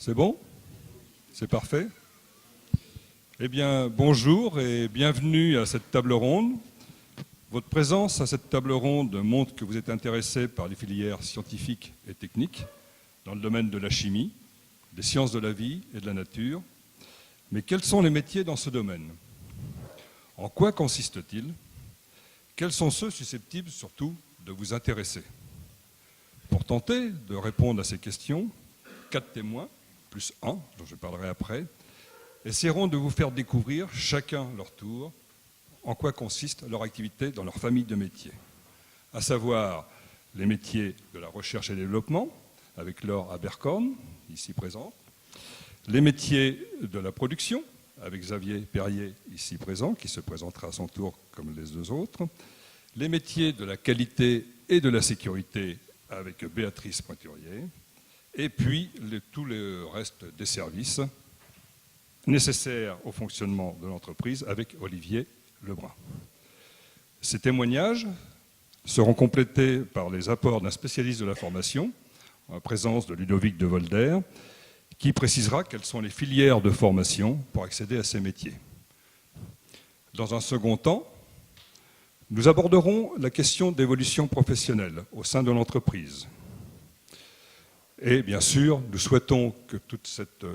C'est bon? C'est parfait? Eh bien, bonjour et bienvenue à cette table ronde. Votre présence à cette table ronde montre que vous êtes intéressé par les filières scientifiques et techniques dans le domaine de la chimie, des sciences de la vie et de la nature. Mais quels sont les métiers dans ce domaine? En quoi consiste-t-il? Quels sont ceux susceptibles surtout de vous intéresser? Pour tenter de répondre à ces questions, 4 témoins, plus un, dont je parlerai après, essaieront de vous faire découvrir, chacun leur tour, en quoi consiste leur activité dans leur famille de métiers, à savoir les métiers de la recherche et développement, avec Laure Abercorn, ici présente, les métiers de la production, avec Xavier Perrier, ici présent, qui se présentera à son tour comme les deux autres, les métiers de la qualité et de la sécurité, avec Béatrice Pointurier, et puis tout le reste des services nécessaires au fonctionnement de l'entreprise avec Olivier Lebrun. Ces témoignages seront complétés par les apports d'un spécialiste de la formation, en présence de Ludovic de Volder, qui précisera quelles sont les filières de formation pour accéder à ces métiers. Dans un second temps, nous aborderons la question d'évolution professionnelle au sein de l'entreprise. Et bien sûr, nous souhaitons que toute cette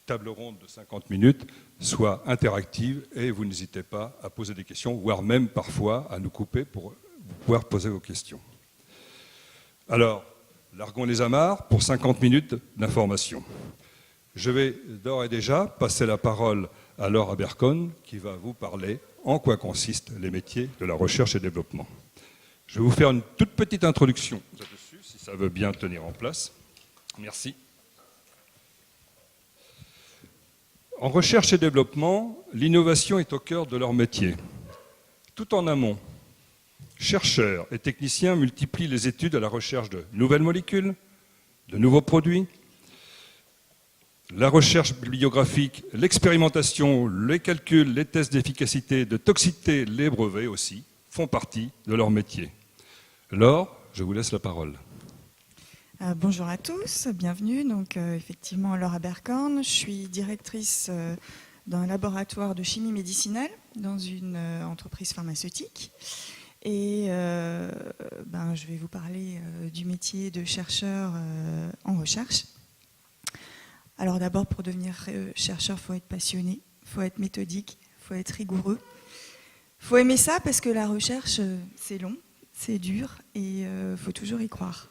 table ronde de 50 minutes soit interactive et vous n'hésitez pas à poser des questions, voire même parfois à nous couper pour pouvoir poser vos questions. Alors, larguons les amarres pour 50 minutes d'information. Je vais d'ores et déjà passer la parole à Laure Abercorn qui va vous parler en quoi consistent les métiers de la recherche et développement. Je vais vous faire une toute petite introduction là-dessus, si ça veut bien tenir en place. Merci. En recherche et développement, l'innovation est au cœur de leur métier. Tout en amont, chercheurs et techniciens multiplient les études à la recherche de nouvelles molécules, de nouveaux produits. La recherche bibliographique, l'expérimentation, les calculs, les tests d'efficacité, de toxicité, les brevets aussi, font partie de leur métier. Laure, je vous laisse la parole. Bonjour à tous, bienvenue. Donc, effectivement, Laure Abercorn, je suis directrice d'un laboratoire de chimie médicinale dans une entreprise pharmaceutique. Et je vais vous parler du métier de chercheur en recherche. Alors d'abord, pour devenir chercheur, il faut être passionné, il faut être méthodique, il faut être rigoureux. Il faut aimer ça parce que la recherche, c'est long, c'est dur et il faut toujours y croire.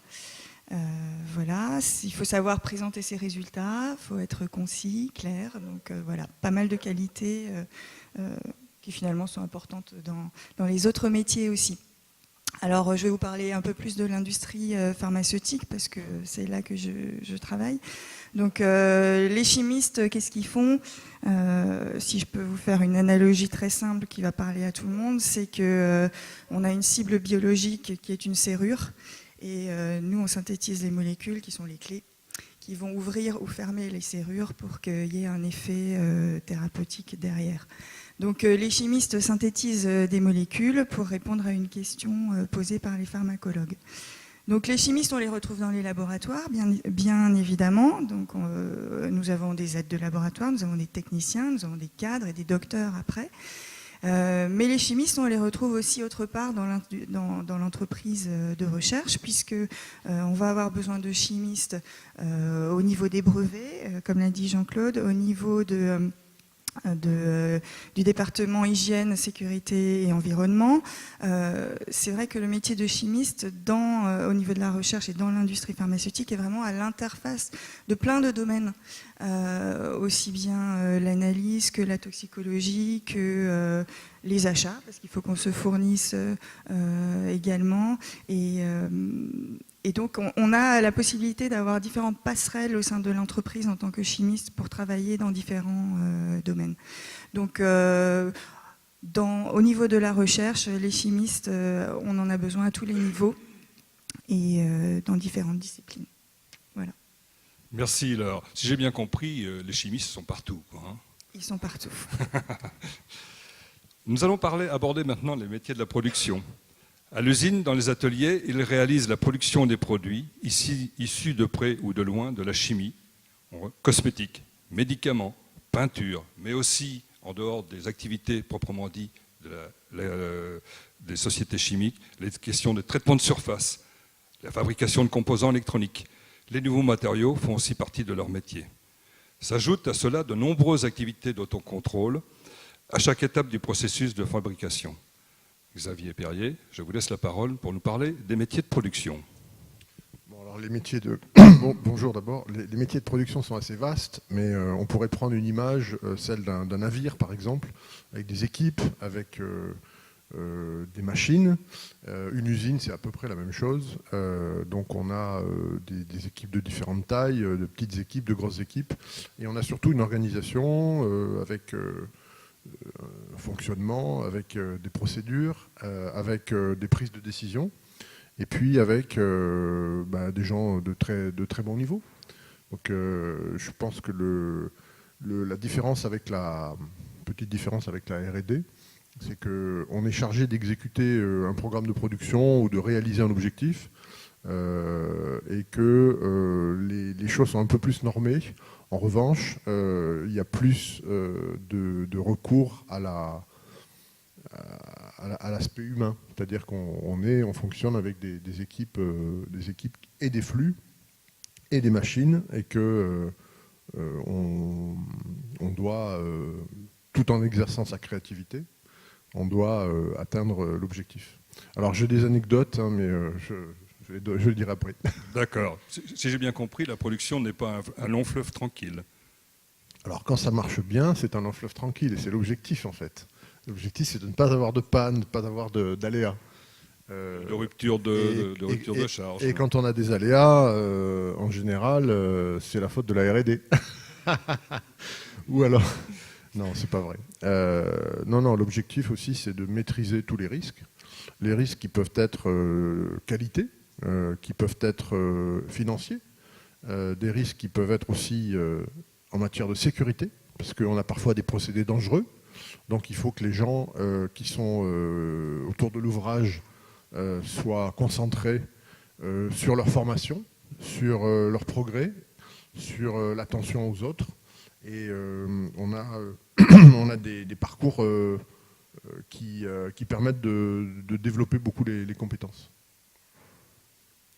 Voilà, il faut savoir présenter ses résultats, il faut être concis, clair. Donc voilà, pas mal de qualités qui finalement sont importantes dans les autres métiers aussi. Alors je vais vous parler un peu plus de l'industrie pharmaceutique parce que c'est là que je travaille. Donc les chimistes, qu'est-ce qu'ils font? Si je peux vous faire une analogie très simple qui va parler à tout le monde, c'est qu'on a une cible biologique qui est une serrure et nous on synthétise les molécules qui sont les clés qui vont ouvrir ou fermer les serrures pour qu'il y ait un effet thérapeutique derrière. Donc les chimistes synthétisent des molécules pour répondre à une question posée par les pharmacologues. Donc les chimistes, on les retrouve dans les laboratoires, bien évidemment. Donc nous avons des aides de laboratoire, nous avons des techniciens, nous avons des cadres et des docteurs après. Mais les chimistes, on les retrouve aussi autre part dans l'entreprise de recherche, puisque on va avoir besoin de chimistes au niveau des brevets, comme l'a dit Jean-Claude, au niveau du département hygiène, sécurité et environnement. C'est vrai que le métier de chimiste au niveau de la recherche et dans l'industrie pharmaceutique est vraiment à l'interface de plein de domaines, aussi bien l'analyse que la toxicologie, que les achats, parce qu'il faut qu'on se fournisse également. Et donc, on a la possibilité d'avoir différentes passerelles au sein de l'entreprise en tant que chimiste pour travailler dans différents domaines. Donc, au niveau de la recherche, les chimistes, on en a besoin à tous les niveaux et dans différentes disciplines. Voilà. Merci Laure. Si j'ai bien compris, les chimistes sont partout, quoi, hein. Ils sont partout. Nous allons aborder maintenant les métiers de la production. À l'usine, dans les ateliers, ils réalisent la production des produits issus de près ou de loin de la chimie. cosmétiques, médicaments, peinture, mais aussi en dehors des activités proprement dites des sociétés chimiques, les questions de traitement de surface, la fabrication de composants électroniques. Les nouveaux matériaux font aussi partie de leur métier. S'ajoutent à cela de nombreuses activités d'autocontrôle à chaque étape du processus de fabrication. Xavier Perrier, je vous laisse la parole pour nous parler des métiers de production. Bon, alors les métiers de... Bonjour d'abord. Les métiers de production sont assez vastes, mais on pourrait prendre une image, celle d'un navire par exemple, avec des équipes, avec des machines. Une usine, c'est à peu près la même chose. Donc on a des équipes de différentes tailles, de petites équipes, de grosses équipes. Et on a surtout une organisation avec un fonctionnement, avec des procédures, avec des prises de décision. Et puis avec des gens de très bon niveau. Donc je pense que la différence avec petite différence avec la R&D, c'est qu'on est chargé d'exécuter un programme de production ou de réaliser un objectif et que les choses sont un peu plus normées. En revanche, il y a plus de recours à l'aspect humain, c'est-à-dire qu'on fonctionne avec des équipes et des flux et des machines, et que on doit, tout en exerçant sa créativité, on doit atteindre l'objectif. Alors j'ai des anecdotes, hein, mais je le dirai après. D'accord. Si j'ai bien compris, la production n'est pas un long fleuve tranquille. Alors quand ça marche bien, c'est un long fleuve tranquille, et c'est l'objectif en fait. L'objectif, c'est de ne pas avoir de panne, de ne pas avoir d'aléas. De rupture de charge. Et quand on a des aléas, en général, c'est la faute de la R&D. Ou alors... Non, c'est pas vrai. Non, l'objectif aussi, c'est de maîtriser tous les risques. Les risques qui peuvent être qualité, qui peuvent être financiers, des risques qui peuvent être aussi en matière de sécurité, parce qu'on a parfois des procédés dangereux. Donc il faut que les gens qui sont autour de l'ouvrage soient concentrés sur leur formation, sur leur progrès, sur l'attention aux autres. Et on a des parcours qui permettent de développer beaucoup les compétences.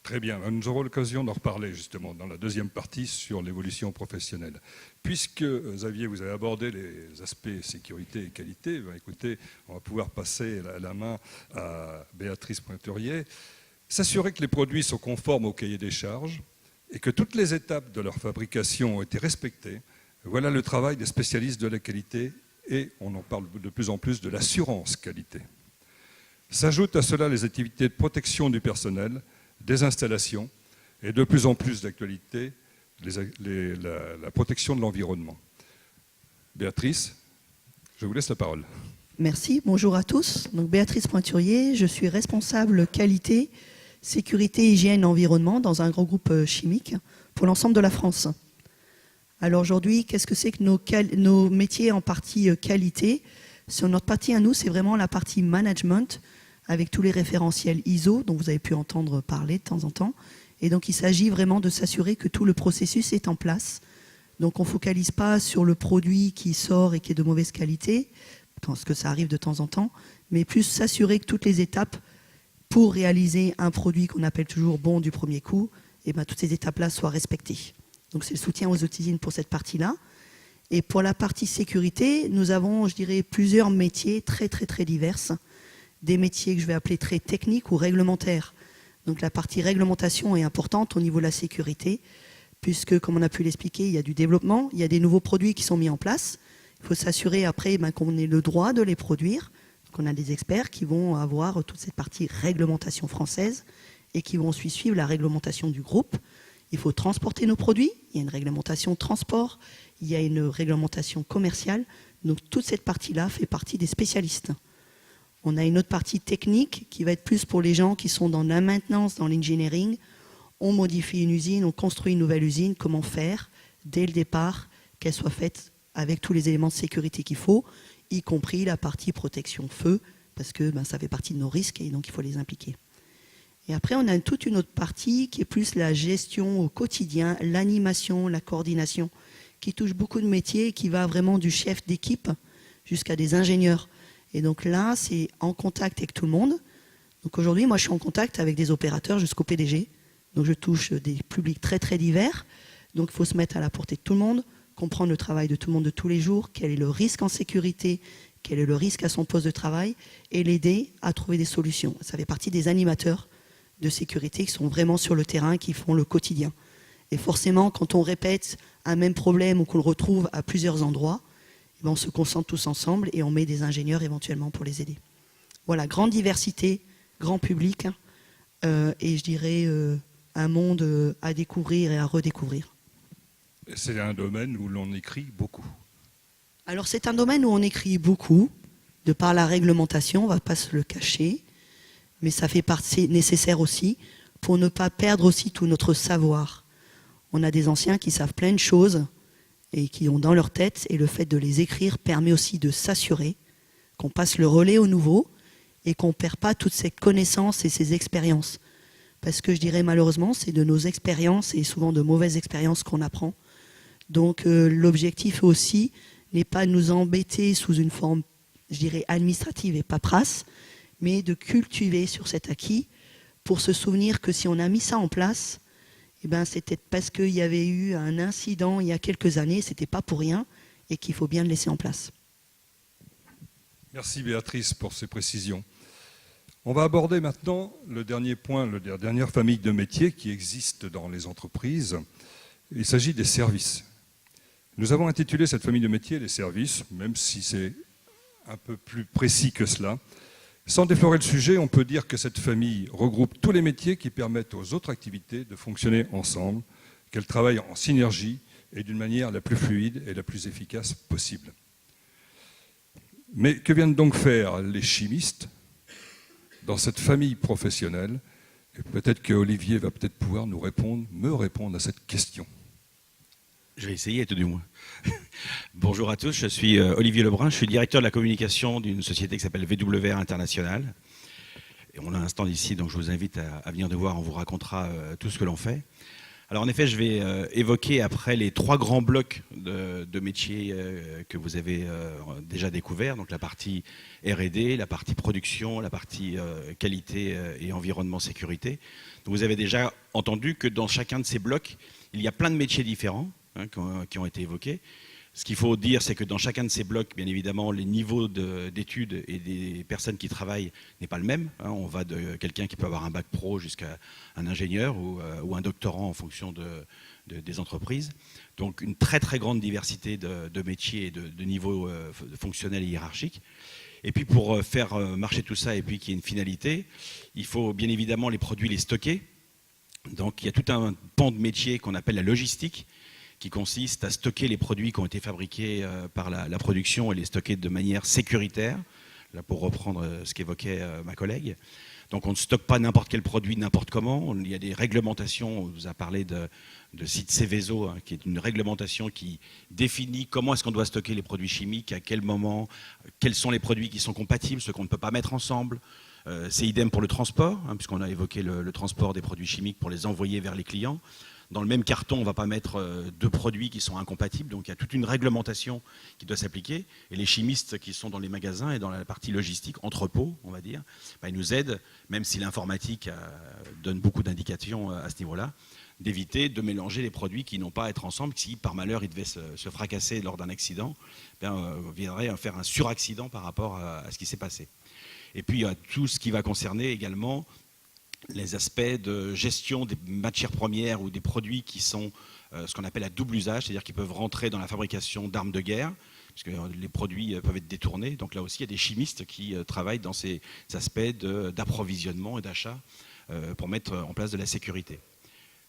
Très bien, nous aurons l'occasion d'en reparler justement dans la deuxième partie sur l'évolution professionnelle. Puisque, Xavier, vous avez abordé les aspects sécurité et qualité, écoutez, on va pouvoir passer la main à Béatrice Pointurier. S'assurer que les produits sont conformes au cahier des charges et que toutes les étapes de leur fabrication ont été respectées, voilà le travail des spécialistes de la qualité, et on en parle de plus en plus de l'assurance qualité. S'ajoutent à cela les activités de protection du personnel, des installations et de plus en plus d'actualité, la protection de l'environnement. Béatrice, je vous laisse la parole. Merci, bonjour à tous. Donc, Béatrice Pointurier, je suis responsable qualité, sécurité, hygiène, environnement dans un grand groupe chimique pour l'ensemble de la France. Alors aujourd'hui, qu'est-ce que c'est que nos métiers en partie qualité? Sur notre partie à nous, c'est vraiment la partie management, avec tous les référentiels ISO dont vous avez pu entendre parler de temps en temps. Et donc il s'agit vraiment de s'assurer que tout le processus est en place. Donc on ne focalise pas sur le produit qui sort et qui est de mauvaise qualité, parce que ça arrive de temps en temps, mais plus s'assurer que toutes les étapes pour réaliser un produit qu'on appelle toujours bon du premier coup, et toutes ces étapes-là soient respectées. Donc c'est le soutien aux usines pour cette partie-là. Et pour la partie sécurité, nous avons, je dirais, plusieurs métiers très divers. Des métiers que je vais appeler très techniques ou réglementaires. Donc la partie réglementation est importante au niveau de la sécurité, puisque, comme on a pu l'expliquer, il y a du développement, il y a des nouveaux produits qui sont mis en place. Il faut s'assurer après qu'on ait le droit de les produire. Donc on a des experts qui vont avoir toute cette partie réglementation française et qui vont ensuite suivre la réglementation du groupe. Il faut transporter nos produits, il y a une réglementation transport, il y a une réglementation commerciale. Donc toute cette partie-là fait partie des spécialistes. On a une autre partie technique qui va être plus pour les gens qui sont dans la maintenance, dans l'engineering. On modifie une usine, on construit une nouvelle usine, comment faire dès le départ, qu'elle soit faite avec tous les éléments de sécurité qu'il faut, y compris la partie protection feu, parce que ça fait partie de nos risques et donc il faut les impliquer. Et après, on a toute une autre partie qui est plus la gestion au quotidien, l'animation, la coordination, qui touche beaucoup de métiers, qui va vraiment du chef d'équipe jusqu'à des ingénieurs. Et donc là, c'est en contact avec tout le monde. Donc aujourd'hui, moi, je suis en contact avec des opérateurs jusqu'au PDG. Donc je touche des publics très, très divers. Donc il faut se mettre à la portée de tout le monde, comprendre le travail de tout le monde de tous les jours, quel est le risque en sécurité, quel est le risque à son poste de travail, et l'aider à trouver des solutions. Ça fait partie des animateurs de sécurité qui sont vraiment sur le terrain, qui font le quotidien. Et forcément, quand on répète un même problème ou qu'on le retrouve à plusieurs endroits, on se concentre tous ensemble et on met des ingénieurs éventuellement pour les aider. Voilà, grande diversité, grand public, et je dirais un monde à découvrir et à redécouvrir. C'est un domaine où l'on écrit beaucoup. Alors c'est un domaine où on écrit beaucoup, de par la réglementation, on ne va pas se le cacher, mais ça fait partie nécessaire aussi pour ne pas perdre aussi tout notre savoir. On a des anciens qui savent plein de choses et qui ont dans leur tête, et le fait de les écrire permet aussi de s'assurer qu'on passe le relais aux nouveaux et qu'on ne perd pas toutes ces connaissances et ces expériences. Parce que je dirais malheureusement, c'est de nos expériences et souvent de mauvaises expériences qu'on apprend. Donc l'objectif aussi n'est pas de nous embêter sous une forme, je dirais, administrative et paperasse, mais de cultiver sur cet acquis pour se souvenir que si on a mis ça en place, eh ben, c'est peut-être parce qu'il y avait eu un incident il y a quelques années, ce n'était pas pour rien, et qu'il faut bien le laisser en place. Merci Béatrice pour ces précisions. On va aborder maintenant le dernier point, la dernière famille de métiers qui existe dans les entreprises. Il s'agit des services. Nous avons intitulé cette famille de métiers les services, même si c'est un peu plus précis que cela. Sans déflorer le sujet, on peut dire que cette famille regroupe tous les métiers qui permettent aux autres activités de fonctionner ensemble, qu'elles travaillent en synergie et d'une manière la plus fluide et la plus efficace possible. Mais que viennent donc faire les chimistes dans cette famille professionnelle? Et peut-être qu'Olivier va peut-être pouvoir me répondre à cette question. Je vais essayer tout du moins. Bonjour à tous, je suis Olivier Lebrun, je suis directeur de la communication d'une société qui s'appelle VWR International. Et on a un stand ici, donc je vous invite à venir nous voir, on vous racontera tout ce que l'on fait. Alors en effet, je vais évoquer après les 3 grands blocs de métiers que vous avez déjà découverts, donc la partie R&D, la partie production, la partie qualité et environnement sécurité. Donc vous avez déjà entendu que dans chacun de ces blocs, il y a plein de métiers différents qui ont été évoqués. Ce qu'il faut dire, c'est que dans chacun de ces blocs, bien évidemment, les niveaux d'études et des personnes qui travaillent n'est pas le même. On va de quelqu'un qui peut avoir un bac pro jusqu'à un ingénieur ou un doctorant en fonction des entreprises. Donc une très très grande diversité de métiers et de niveaux fonctionnels et hiérarchiques. Et puis pour faire marcher tout ça et puis qu'il y ait une finalité, il faut bien évidemment les produits les stocker. Donc il y a tout un pan de métier qu'on appelle la logistique, qui consiste à stocker les produits qui ont été fabriqués par la production et les stocker de manière sécuritaire, là pour reprendre ce qu'évoquait ma collègue. Donc on ne stocke pas n'importe quel produit n'importe comment, il y a des réglementations, on vous a parlé de site Seveso, qui est une réglementation qui définit comment est-ce qu'on doit stocker les produits chimiques, à quel moment, quels sont les produits qui sont compatibles, ceux qu'on ne peut pas mettre ensemble. C'est idem pour le transport, puisqu'on a évoqué le transport des produits chimiques pour les envoyer vers les clients. Dans le même carton, on ne va pas mettre 2 produits qui sont incompatibles, donc il y a toute une réglementation qui doit s'appliquer. Et les chimistes qui sont dans les magasins et dans la partie logistique, entrepôt, on va dire, ils nous aident, même si l'informatique donne beaucoup d'indications à ce niveau-là, d'éviter de mélanger les produits qui n'ont pas à être ensemble. Si par malheur ils devaient se fracasser lors d'un accident, on viendrait faire un suraccident par rapport à ce qui s'est passé. Et puis il y a tout ce qui va concerner également les aspects de gestion des matières premières ou des produits qui sont ce qu'on appelle à double usage, c'est-à-dire qu'ils peuvent rentrer dans la fabrication d'armes de guerre, parce que les produits peuvent être détournés. Donc là aussi, il y a des chimistes qui travaillent dans ces aspects d'approvisionnement et d'achat pour mettre en place de la sécurité.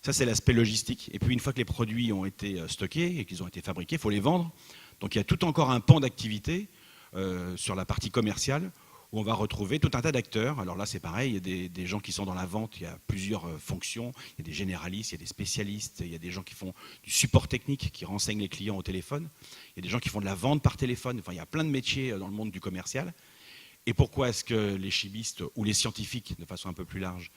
Ça, c'est l'aspect logistique. Et puis, une fois que les produits ont été stockés et qu'ils ont été fabriqués, il faut les vendre. Donc il y a tout encore un pan d'activité sur la partie commerciale, où on va retrouver tout un tas d'acteurs. Alors là, c'est pareil, il y a des gens qui sont dans la vente, il y a plusieurs fonctions, il y a des généralistes, il y a des spécialistes, il y a des gens qui font du support technique, qui renseignent les clients au téléphone, il y a des gens qui font de la vente par téléphone, enfin, il y a plein de métiers dans le monde du commercial. Et pourquoi est-ce que les chimistes ou les scientifiques, de façon un peu plus large,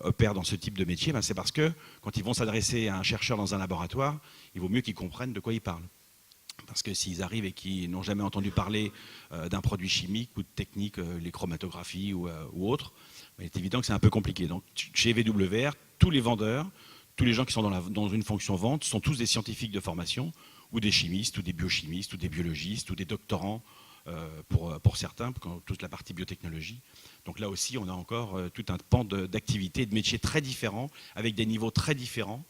opèrent dans ce type de métier, c'est parce que quand ils vont s'adresser à un chercheur dans un laboratoire, il vaut mieux qu'ils comprennent de quoi ils parlent. Parce que s'ils arrivent et qu'ils n'ont jamais entendu parler d'un produit chimique ou de technique, les chromatographies ou autres, il est évident que c'est un peu compliqué. Donc chez VWR, tous les vendeurs, tous les gens qui sont dans une fonction vente sont tous des scientifiques de formation, ou des chimistes, ou des biochimistes, ou des biologistes, ou des doctorants pour certains, pour toute la partie biotechnologie. Donc là aussi, on a encore tout un pan d'activités, de métiers très différents, avec des niveaux très différents,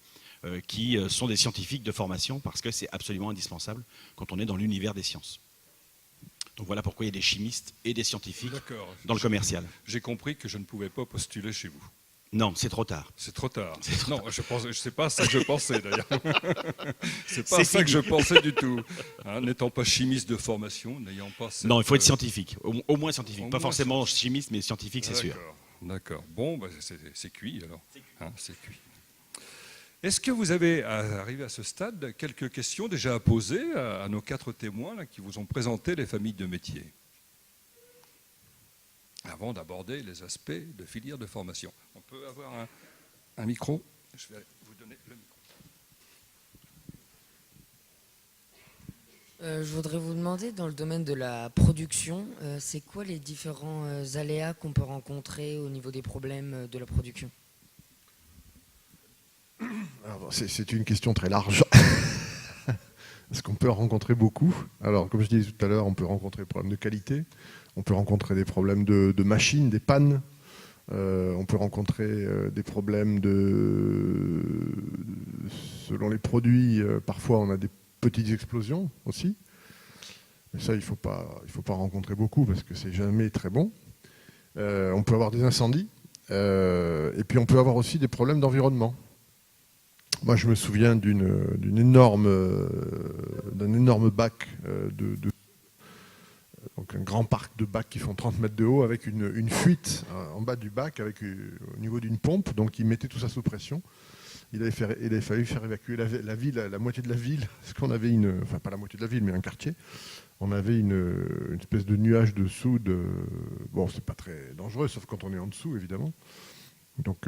qui sont des scientifiques de formation, parce que c'est absolument indispensable quand on est dans l'univers des sciences. Donc voilà pourquoi il y a des chimistes et des scientifiques dans le commercial. J'ai compris que je ne pouvais pas postuler chez vous. Non, c'est trop tard. C'est trop tard. Non, c'est pas ça que je pensais d'ailleurs. C'est pas ça que je pensais du tout. N'étant pas chimiste de formation, n'ayant pas cette... Non, il faut être scientifique, au moins scientifique. Pas forcément chimiste, mais scientifique, c'est sûr. D'accord. Bon, c'est cuit alors. C'est cuit. Est-ce que vous avez, arrivé à ce stade, quelques questions déjà à poser à nos 4 témoins là, qui vous ont présenté les familles de métiers, avant d'aborder les aspects de filière de formation? On peut avoir un micro? Je vais vous donner le micro. Je voudrais vous demander, dans le domaine de la production, c'est quoi les différents aléas qu'on peut rencontrer au niveau des problèmes de la production? C'est une question très large. Parce qu'on peut en rencontrer beaucoup. Alors, comme je disais tout à l'heure, on peut rencontrer des problèmes de qualité, on peut rencontrer des problèmes de machines, des pannes, on peut rencontrer des problèmes selon les produits, parfois on a des petites explosions aussi. Mais ça, il ne faut pas rencontrer beaucoup parce que c'est jamais très bon. On peut avoir des incendies, et puis on peut avoir aussi des problèmes d'environnement. Moi, je me souviens d'un énorme bac donc un grand parc de bacs qui font 30 mètres de haut avec une fuite en bas du bac au niveau d'une pompe, donc il mettait tout ça sous pression. Il avait fallu faire évacuer la ville, la moitié de la ville, parce qu'on avait enfin pas la moitié de la ville, mais un quartier. On avait une espèce de nuage de soude. Bon, c'est pas très dangereux, sauf quand on est en dessous, évidemment. Donc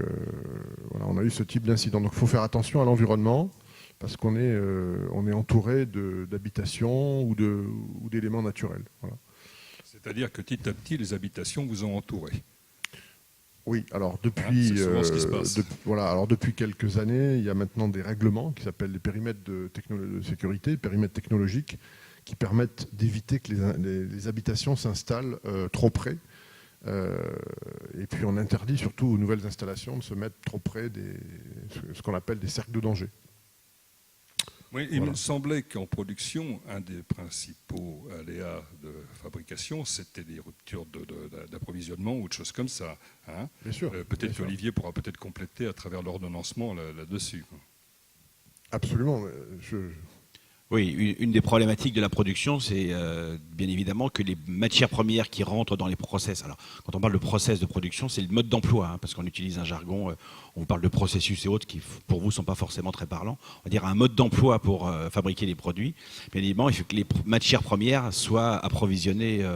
voilà, on a eu ce type d'incident. Donc il faut faire attention à l'environnement parce qu'on est entouré d'habitations ou d'éléments naturels. Voilà. C'est-à-dire que petit à petit, les habitations vous ont entouré. Oui, alors depuis, c'est souvent ce qui se passe. Alors depuis quelques années, il y a maintenant des règlements qui s'appellent les périmètres de sécurité, périmètres technologiques, qui permettent d'éviter que les habitations s'installent trop près. Et puis on interdit surtout aux nouvelles installations de se mettre trop près ce qu'on appelle des cercles de danger. Oui, il me semblait qu'en production, un des principaux aléas de fabrication, c'était des ruptures d'approvisionnement ou de choses comme ça. Bien sûr. Peut-être qu'Olivier pourra peut-être compléter à travers l'ordonnancement là-dessus. Absolument. Oui, une des problématiques de la production, c'est bien évidemment que les matières premières qui rentrent dans les process. Alors, quand on parle de process de production, c'est le mode d'emploi, parce qu'on utilise un jargon, on parle de processus et autres qui, pour vous, ne sont pas forcément très parlants. On va dire un mode d'emploi pour fabriquer les produits. Bien évidemment, il faut que les matières premières soient approvisionnées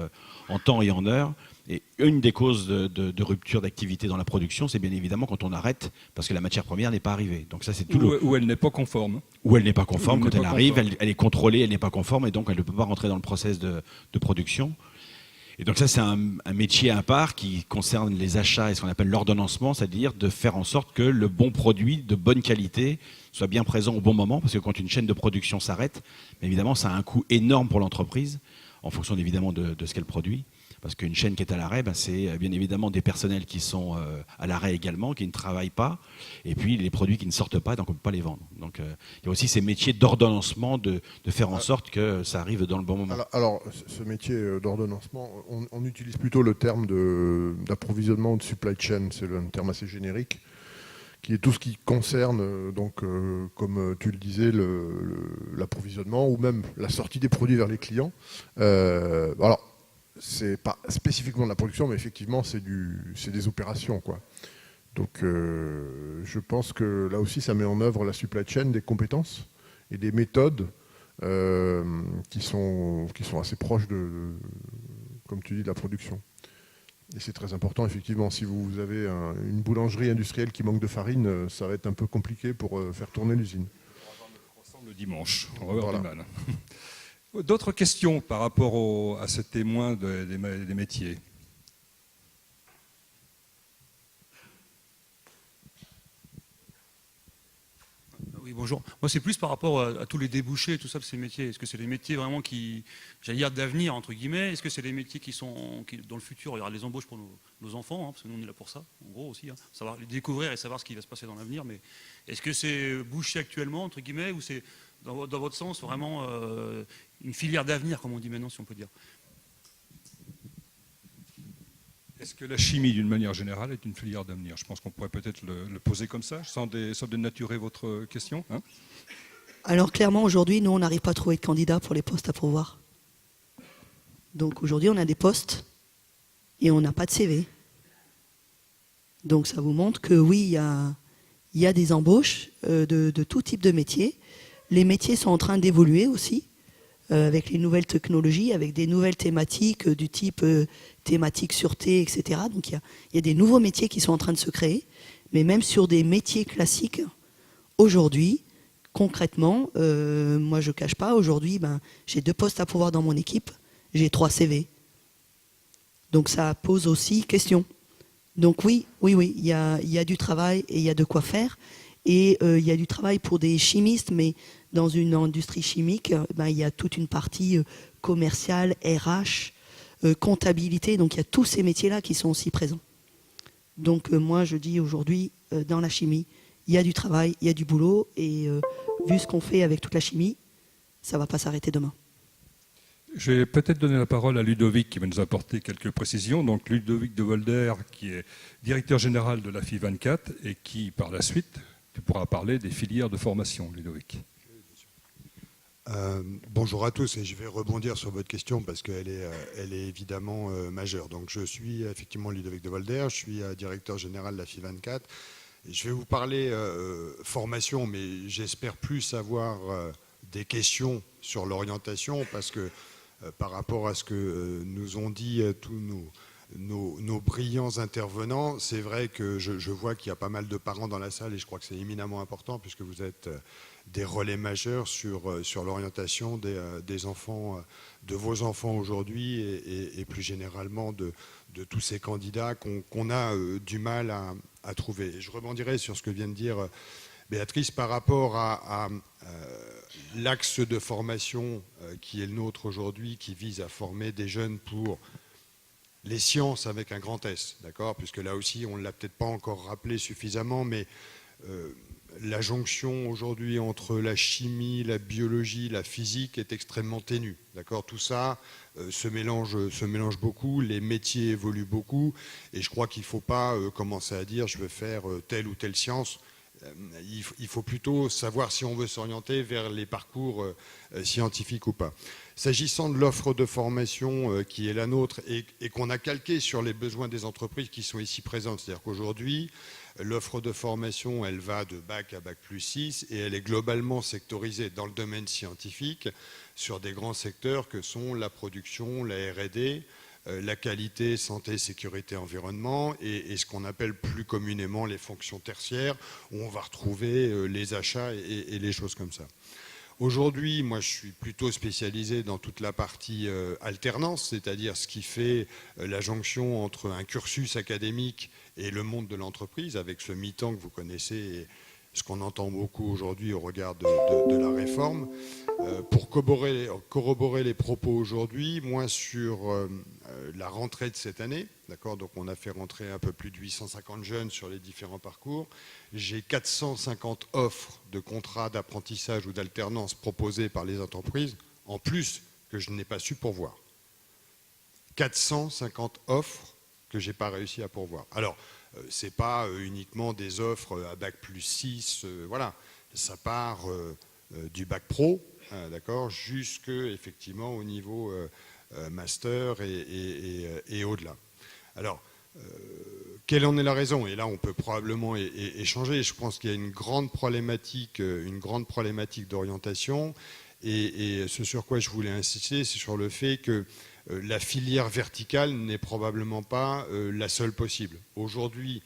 en temps et en heure. Et une des causes de rupture d'activité dans la production, c'est bien évidemment quand on arrête parce que la matière première n'est pas arrivée. Donc ça, c'est tout ou elle n'est pas conforme. Ou elle n'est pas conforme. Quand elle arrive, elle est contrôlée, elle n'est pas conforme et donc elle ne peut pas rentrer dans le process de production. Et donc ça, c'est un métier à part qui concerne les achats et ce qu'on appelle l'ordonnancement, c'est-à-dire de faire en sorte que le bon produit de bonne qualité soit bien présent au bon moment, parce que quand une chaîne de production s'arrête, évidemment, ça a un coût énorme pour l'entreprise, en fonction évidemment de ce qu'elle produit. Parce qu'une chaîne qui est à l'arrêt, c'est bien évidemment des personnels qui sont à l'arrêt également, qui ne travaillent pas, et puis les produits qui ne sortent pas, donc on ne peut pas les vendre. Donc il y a aussi ces métiers d'ordonnancement, de faire en sorte que ça arrive dans le bon moment. Alors ce métier d'ordonnancement, on utilise plutôt le terme d'approvisionnement ou de supply chain, c'est un terme assez générique, qui est tout ce qui concerne, comme tu le disais, l'approvisionnement ou même la sortie des produits vers les clients. Alors, c'est pas spécifiquement de la production, mais effectivement, c'est des opérations, quoi. Donc, je pense que là aussi, ça met en œuvre la supply chain, des compétences et des méthodes qui sont assez proches comme tu dis, de la production. Et c'est très important, effectivement. Si vous avez une boulangerie industrielle qui manque de farine, ça va être un peu compliqué pour faire tourner l'usine. Le dimanche, on va avoir Voilà. du mal. D'autres questions par rapport à ces témoins des métiers? Oui, bonjour. Moi, c'est plus par rapport à tous les débouchés et tout ça de ces métiers. Est-ce que c'est des métiers vraiment qui, j'allais dire, d'avenir, entre guillemets? Est-ce que c'est des métiers qui, dans le futur, il y aura des embauches pour nos enfants, hein, parce que nous, on est là pour ça, en gros aussi, hein, savoir les découvrir et savoir ce qui va se passer dans l'avenir. Mais est-ce que c'est bouché actuellement, entre guillemets, ou c'est, dans votre sens, vraiment une filière d'avenir, comme on dit maintenant, si on peut dire? Est-ce que la chimie, d'une manière générale, est une filière d'avenir? Je pense qu'on pourrait peut-être le poser comme ça, sans dénaturer votre question. Hein. Alors clairement, aujourd'hui, nous, on n'arrive pas à trouver de candidats pour les postes à pourvoir. Donc aujourd'hui, on a des postes et on n'a pas de CV. Donc ça vous montre que oui, il y a des embauches de tout type de métiers. Les métiers sont en train d'évoluer aussi, avec les nouvelles technologies, avec des nouvelles thématiques du type thématique sûreté, etc. Donc il y a des nouveaux métiers qui sont en train de se créer. Mais même sur des métiers classiques, aujourd'hui, concrètement, moi je ne cache pas, aujourd'hui, j'ai 2 postes à pourvoir dans mon équipe, j'ai 3 CV. Donc ça pose aussi question. Donc oui, il y a du travail et il y a de quoi faire. Et il y a du travail pour des chimistes, mais dans une industrie chimique, il y a toute une partie commerciale, RH, comptabilité. Donc il y a tous ces métiers-là qui sont aussi présents. Donc moi je dis aujourd'hui, dans la chimie, il y a du travail, il y a du boulot. Et vu ce qu'on fait avec toute la chimie, ça ne va pas s'arrêter demain. Je vais peut-être donner la parole à Ludovic qui va nous apporter quelques précisions. Donc Ludovic de Volder, qui est directeur général de la FI 24 et qui, par la suite, tu pourras parler des filières de formation, Ludovic. Bonjour à tous, et je vais rebondir sur votre question parce qu'elle est évidemment majeure. Donc je suis effectivement Ludovic de Volder, je suis directeur général de la FI 24. Et je vais vous parler formation, mais j'espère plus avoir des questions sur l'orientation parce que par rapport à ce que nous ont dit tous nos brillants intervenants, c'est vrai que je vois qu'il y a pas mal de parents dans la salle et je crois que c'est éminemment important puisque vous êtes des relais majeurs sur l'orientation des enfants, de vos enfants aujourd'hui et plus généralement de tous ces candidats qu'on a du mal à trouver. Et je rebondirai sur ce que vient de dire Béatrice par rapport à l'axe de formation qui est le nôtre aujourd'hui, qui vise à former des jeunes pour les sciences avec un grand S, d'accord, puisque là aussi, on ne l'a peut-être pas encore rappelé suffisamment, mais la jonction aujourd'hui entre la chimie, la biologie, la physique est extrêmement ténue, d'accord. Tout ça se mélange beaucoup, les métiers évoluent beaucoup, et je crois qu'il ne faut pas commencer à dire je veux faire telle ou telle science. Il faut plutôt savoir si on veut s'orienter vers les parcours scientifiques ou pas. S'agissant de l'offre de formation qui est la nôtre et qu'on a calqué sur les besoins des entreprises qui sont ici présentes, c'est-à-dire qu'aujourd'hui, l'offre de formation, elle va de bac à bac plus 6 et elle est globalement sectorisée dans le domaine scientifique sur des grands secteurs que sont la production, la R&D, la qualité, santé, sécurité, environnement et ce qu'on appelle plus communément les fonctions tertiaires où on va retrouver les achats et les choses comme ça. Aujourd'hui, moi je suis plutôt spécialisé dans toute la partie alternance, c'est-à-dire ce qui fait la jonction entre un cursus académique et le monde de l'entreprise avec ce mi-temps que vous connaissez et ce qu'on entend beaucoup aujourd'hui au regard de la réforme. Pour corroborer les propos aujourd'hui, moi sur la rentrée de cette année, d'accord, donc on a fait rentrer un peu plus de 850 jeunes sur les différents parcours. J'ai 450 offres de contrats d'apprentissage ou d'alternance proposées par les entreprises, en plus que je n'ai pas su pourvoir. 450 offres que je n'ai pas réussi à pourvoir. Alors, ce n'est pas uniquement des offres à bac plus 6, voilà, ça part du bac pro, d'accord, jusque effectivement au niveau master et au-delà. Alors, quelle en est la raison? Et là, on peut probablement échanger. Je pense qu'il y a une grande problématique d'orientation. Et ce sur quoi je voulais insister, c'est sur le fait que la filière verticale n'est probablement pas la seule possible. Aujourd'hui,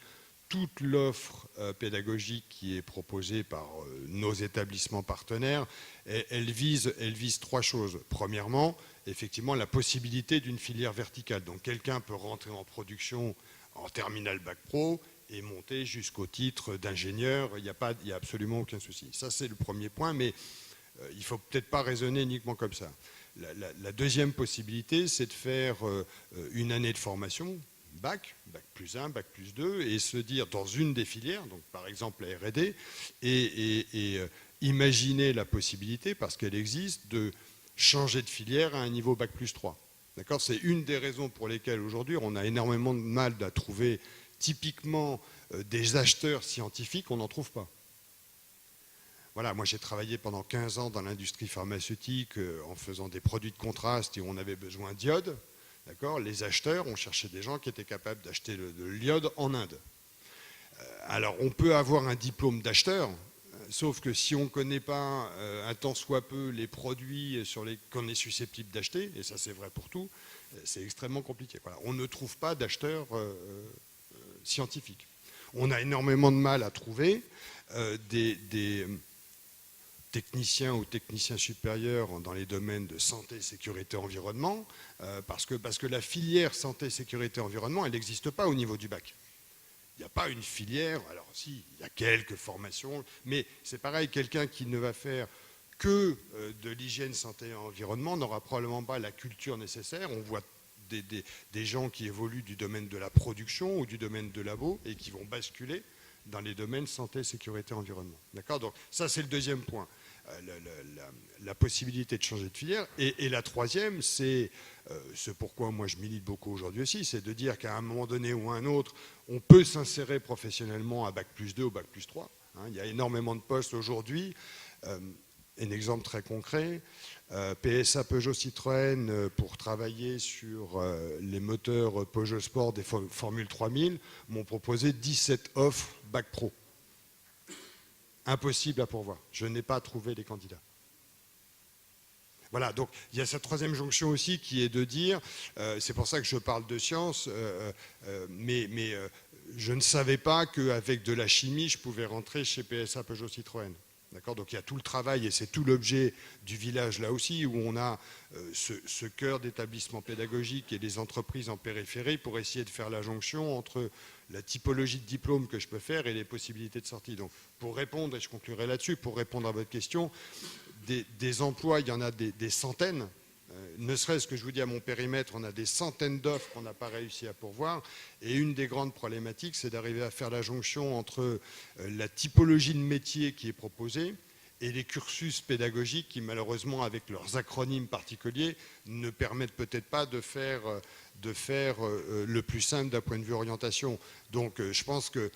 toute l'offre pédagogique qui est proposée par nos établissements partenaires, elle vise 3 choses. Premièrement, effectivement, la possibilité d'une filière verticale. Donc quelqu'un peut rentrer en production en terminal bac pro et monter jusqu'au titre d'ingénieur. Il n'y a absolument aucun souci. Ça, c'est le premier point, mais il ne faut peut-être pas raisonner uniquement comme ça. La deuxième possibilité, c'est de faire une année de formation, bac plus 1, bac plus 2, et se dire dans une des filières, donc par exemple la R&D, et imaginer la possibilité, parce qu'elle existe, de changer de filière à un niveau bac plus 3. D'accord ? C'est une des raisons pour lesquelles aujourd'hui on a énormément de mal à trouver typiquement des acheteurs scientifiques, on n'en trouve pas. Voilà, moi j'ai travaillé pendant 15 ans dans l'industrie pharmaceutique en faisant des produits de contraste et on avait besoin d'iode. D'accord ? Les acheteurs, on cherchait des gens qui étaient capables d'acheter de l'iode en Inde. Alors on peut avoir un diplôme d'acheteur, sauf que si on ne connaît pas un tant soit peu les produits qu'on est susceptible d'acheter, et ça c'est vrai pour tout, c'est extrêmement compliqué. Voilà. On ne trouve pas d'acheteurs scientifiques. On a énormément de mal à trouver des techniciens ou techniciens supérieurs dans les domaines de santé, sécurité, environnement, parce que la filière santé, sécurité, environnement, elle n'existe pas au niveau du bac. Il n'y a pas une filière, alors si, il y a quelques formations, mais c'est pareil, quelqu'un qui ne va faire que de l'hygiène, santé et environnement n'aura probablement pas la culture nécessaire. On voit des gens qui évoluent du domaine de la production ou du domaine de labo et qui vont basculer dans les domaines santé, sécurité, environnement. D'accord ? Donc ça, c'est le deuxième point. La possibilité de changer de filière. Et la troisième, c'est ce pourquoi moi je milite beaucoup aujourd'hui aussi, c'est de dire qu'à un moment donné ou à un autre, on peut s'insérer professionnellement à bac plus 2 ou bac plus 3. Hein, il y a énormément de postes aujourd'hui. Un exemple très concret, PSA Peugeot Citroën pour travailler sur les moteurs Peugeot Sport des Formule 3000 m'ont proposé 17 offres bac pro. Impossible à pourvoir. Je n'ai pas trouvé les candidats. Voilà, donc il y a cette troisième jonction aussi qui est de dire, c'est pour ça que je parle de science, mais je ne savais pas qu'avec de la chimie, je pouvais rentrer chez PSA Peugeot Citroën. D'accord ? Donc il y a tout le travail et c'est tout l'objet du village là aussi où on a ce cœur d'établissement pédagogique et des entreprises en périphérie pour essayer de faire la jonction entre la typologie de diplôme que je peux faire et les possibilités de sortie. Donc pour répondre, et je conclurai là-dessus, pour répondre à votre question, des emplois, il y en a des centaines. Ne serait-ce que je vous dis à mon périmètre, on a des centaines d'offres qu'on n'a pas réussi à pourvoir. Et une des grandes problématiques, c'est d'arriver à faire la jonction entre la typologie de métier qui est proposée et les cursus pédagogiques qui, malheureusement, avec leurs acronymes particuliers, ne permettent peut-être pas de faire le plus simple d'un point de vue orientation. Donc je pense que,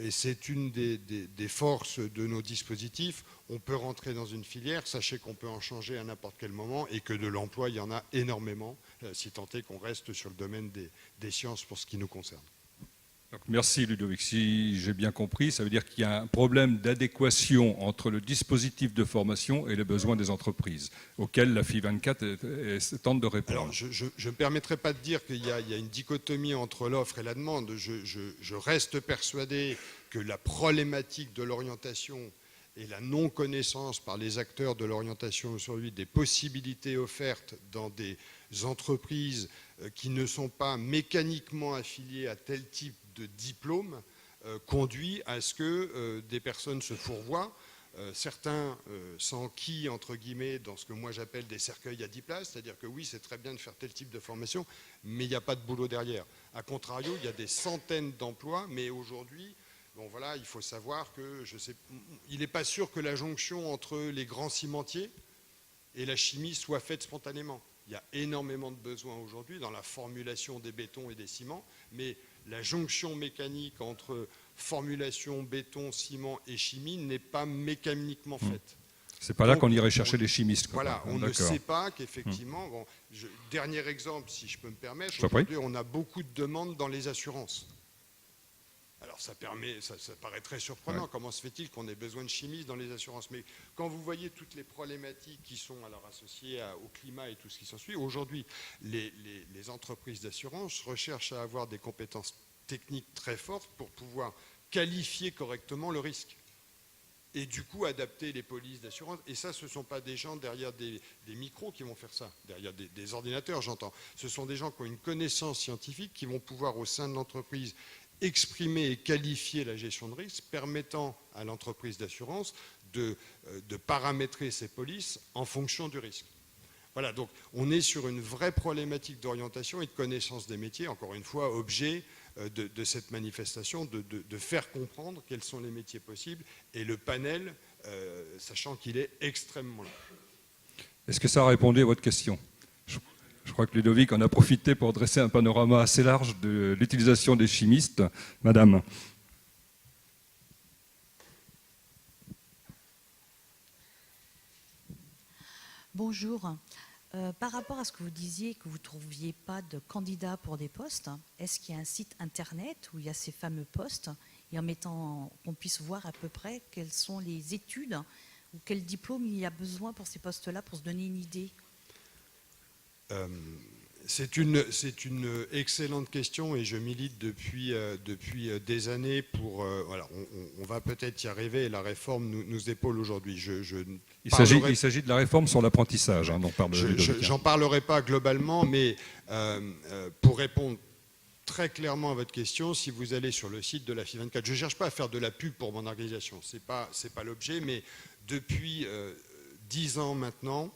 et c'est une des forces de nos dispositifs, on peut rentrer dans une filière, sachez qu'on peut en changer à n'importe quel moment et que de l'emploi, il y en a énormément, si tant est qu'on reste sur le domaine des sciences pour ce qui nous concerne. Donc, merci Ludovic. Si j'ai bien compris, ça veut dire qu'il y a un problème d'adéquation entre le dispositif de formation et les besoins des entreprises, auxquels la FI 24 tente de répondre. Alors, je ne me permettrai pas de dire qu'il y a une dichotomie entre l'offre et la demande. Je reste persuadé que la problématique de l'orientation et la non-connaissance par les acteurs de l'orientation aujourd'hui des possibilités offertes dans des entreprises qui ne sont pas mécaniquement affiliées à tel type de diplôme conduit à ce que des personnes se fourvoient, certains s'enquillent entre guillemets dans ce que moi j'appelle des cercueils à 10 places, c'est-à-dire que oui, c'est très bien de faire tel type de formation, mais il n'y a pas de boulot derrière. A contrario, il y a des centaines d'emplois, mais aujourd'hui, bon voilà, il faut savoir que il n'est pas sûr que la jonction entre les grands cimentiers et la chimie soit faite spontanément. Il y a énormément de besoins aujourd'hui dans la formulation des bétons et des ciments, mais la jonction mécanique entre formulation, béton, ciment et chimie n'est pas mécaniquement faite. C'est pas là qu'on irait chercher les chimistes. Voilà, on ne sait pas qu'effectivement... Bon, dernier exemple, si je peux me permettre, aujourd'hui on a beaucoup de demandes dans les assurances. Alors ça paraît très surprenant. Ouais. Comment se fait-il qu'on ait besoin de chimistes dans les assurances? Mais quand vous voyez toutes les problématiques qui sont alors associées au climat et tout ce qui s'ensuit, aujourd'hui, les entreprises d'assurance recherchent à avoir des compétences techniques très fortes pour pouvoir qualifier correctement le risque. Et du coup, adapter les polices d'assurance. Et ça, ce ne sont pas des gens derrière des micros qui vont faire ça, derrière des ordinateurs, j'entends. Ce sont des gens qui ont une connaissance scientifique, qui vont pouvoir, au sein de l'entreprise, exprimer et qualifier la gestion de risque, permettant à l'entreprise d'assurance de paramétrer ses polices en fonction du risque. Voilà, donc on est sur une vraie problématique d'orientation et de connaissance des métiers, encore une fois, objet de cette manifestation, de faire comprendre quels sont les métiers possibles et le panel, sachant qu'il est extrêmement large. Est-ce que ça a répondu à votre question? Je crois que Ludovic en a profité pour dresser un panorama assez large de l'utilisation des chimistes. Madame. Bonjour. Par rapport à ce que vous disiez, que vous ne trouviez pas de candidats pour des postes, est-ce qu'il y a un site internet où il y a ces fameux postes et en mettant qu'on puisse voir à peu près quelles sont les études ou quel diplôme il y a besoin pour ces postes-là pour se donner une idée? C'est une excellente question et je milite depuis des années pour... voilà, on va peut-être y arriver et la réforme nous épaule aujourd'hui. Il s'agit de la réforme sur l'apprentissage, dont parle Ludovic. J'en parlerai pas globalement, mais pour répondre très clairement à votre question, si vous allez sur le site de la FI24, je ne cherche pas à faire de la pub pour mon organisation, c'est pas l'objet, mais depuis 10 ans maintenant,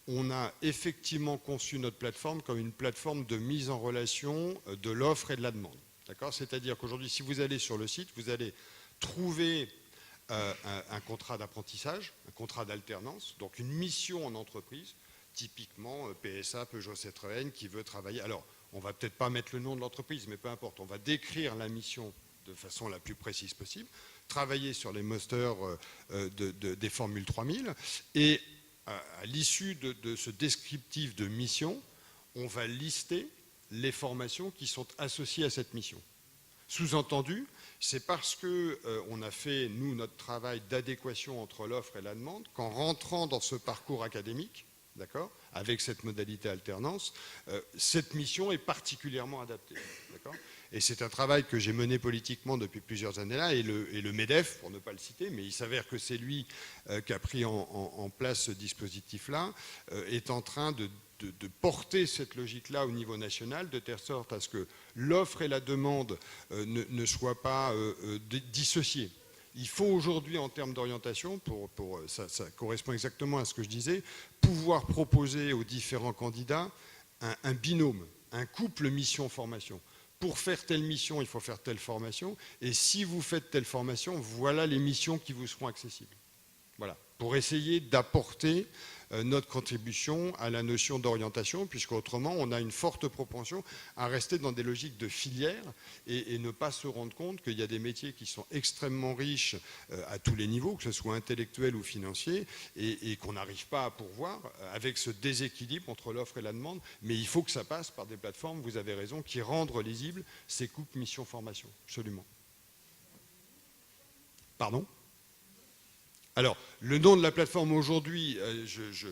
on a effectivement conçu notre plateforme comme une plateforme de mise en relation de l'offre et de la demande. D'accord ? C'est-à-dire qu'aujourd'hui, si vous allez sur le site, vous allez trouver un contrat d'apprentissage, un contrat d'alternance, donc une mission en entreprise, typiquement PSA, Peugeot Citroën, qui veut travailler. Alors, on ne va peut-être pas mettre le nom de l'entreprise, mais peu importe, on va décrire la mission de façon la plus précise possible, travailler sur les moteurs des Formules 3000, et à l'issue de ce descriptif de mission, on va lister les formations qui sont associées à cette mission. Sous-entendu, c'est parce qu'on a fait, nous, notre travail d'adéquation entre l'offre et la demande, qu'en rentrant dans ce parcours académique, d'accord, avec cette modalité alternance, cette mission est particulièrement adaptée. D'accord ? Et c'est un travail que j'ai mené politiquement depuis plusieurs années là, et le MEDEF, pour ne pas le citer, mais il s'avère que c'est lui qui a pris en place ce dispositif-là, est en train de porter cette logique-là au niveau national, de telle sorte à ce que l'offre et la demande ne soient pas dissociées. Il faut aujourd'hui, en termes d'orientation, ça correspond exactement à ce que je disais, pouvoir proposer aux différents candidats un binôme, un couple mission-formation. Pour faire telle mission, il faut faire telle formation, et si vous faites telle formation, voilà les missions qui vous seront accessibles. Voilà, pour essayer d'apporter notre contribution à la notion d'orientation, puisqu'autrement, on a une forte propension à rester dans des logiques de filière et ne pas se rendre compte qu'il y a des métiers qui sont extrêmement riches à tous les niveaux, que ce soit intellectuel ou financier, et qu'on n'arrive pas à pourvoir avec ce déséquilibre entre l'offre et la demande. Mais il faut que ça passe par des plateformes, vous avez raison, qui rendent lisibles ces couples mission-formation. Absolument. Pardon ? Alors, le nom de la plateforme aujourd'hui, je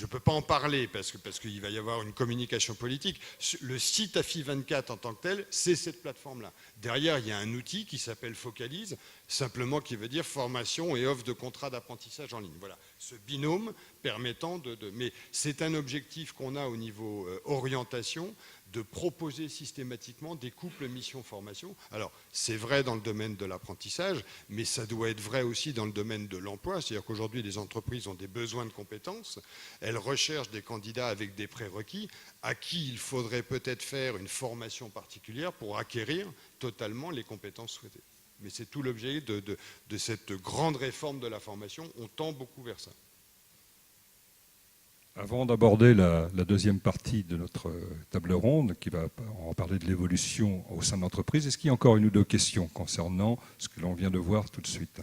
ne peux pas en parler parce qu'il va y avoir une communication politique. Le site AFI24 en tant que tel, c'est cette plateforme-là. Derrière, il y a un outil qui s'appelle Focalise, simplement qui veut dire formation et offre de contrat d'apprentissage en ligne. Voilà, ce binôme permettant mais c'est un objectif qu'on a au niveau orientation, de proposer systématiquement des couples mission-formation. Alors, c'est vrai dans le domaine de l'apprentissage, mais ça doit être vrai aussi dans le domaine de l'emploi. C'est-à-dire qu'aujourd'hui, les entreprises ont des besoins de compétences. Elles recherchent des candidats avec des prérequis à qui il faudrait peut-être faire une formation particulière pour acquérir totalement les compétences souhaitées. Mais c'est tout l'objet de cette grande réforme de la formation. On tend beaucoup vers ça. Avant d'aborder la deuxième partie de notre table ronde, qui va en parler de l'évolution au sein de l'entreprise, est-ce qu'il y a encore une ou deux questions concernant ce que l'on vient de voir tout de suite ?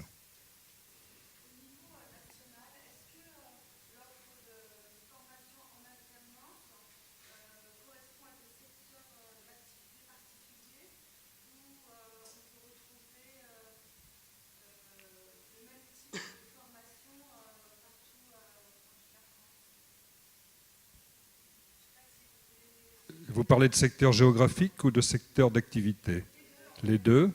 Vous parlez de secteur géographique ou de secteur d'activité? Les deux.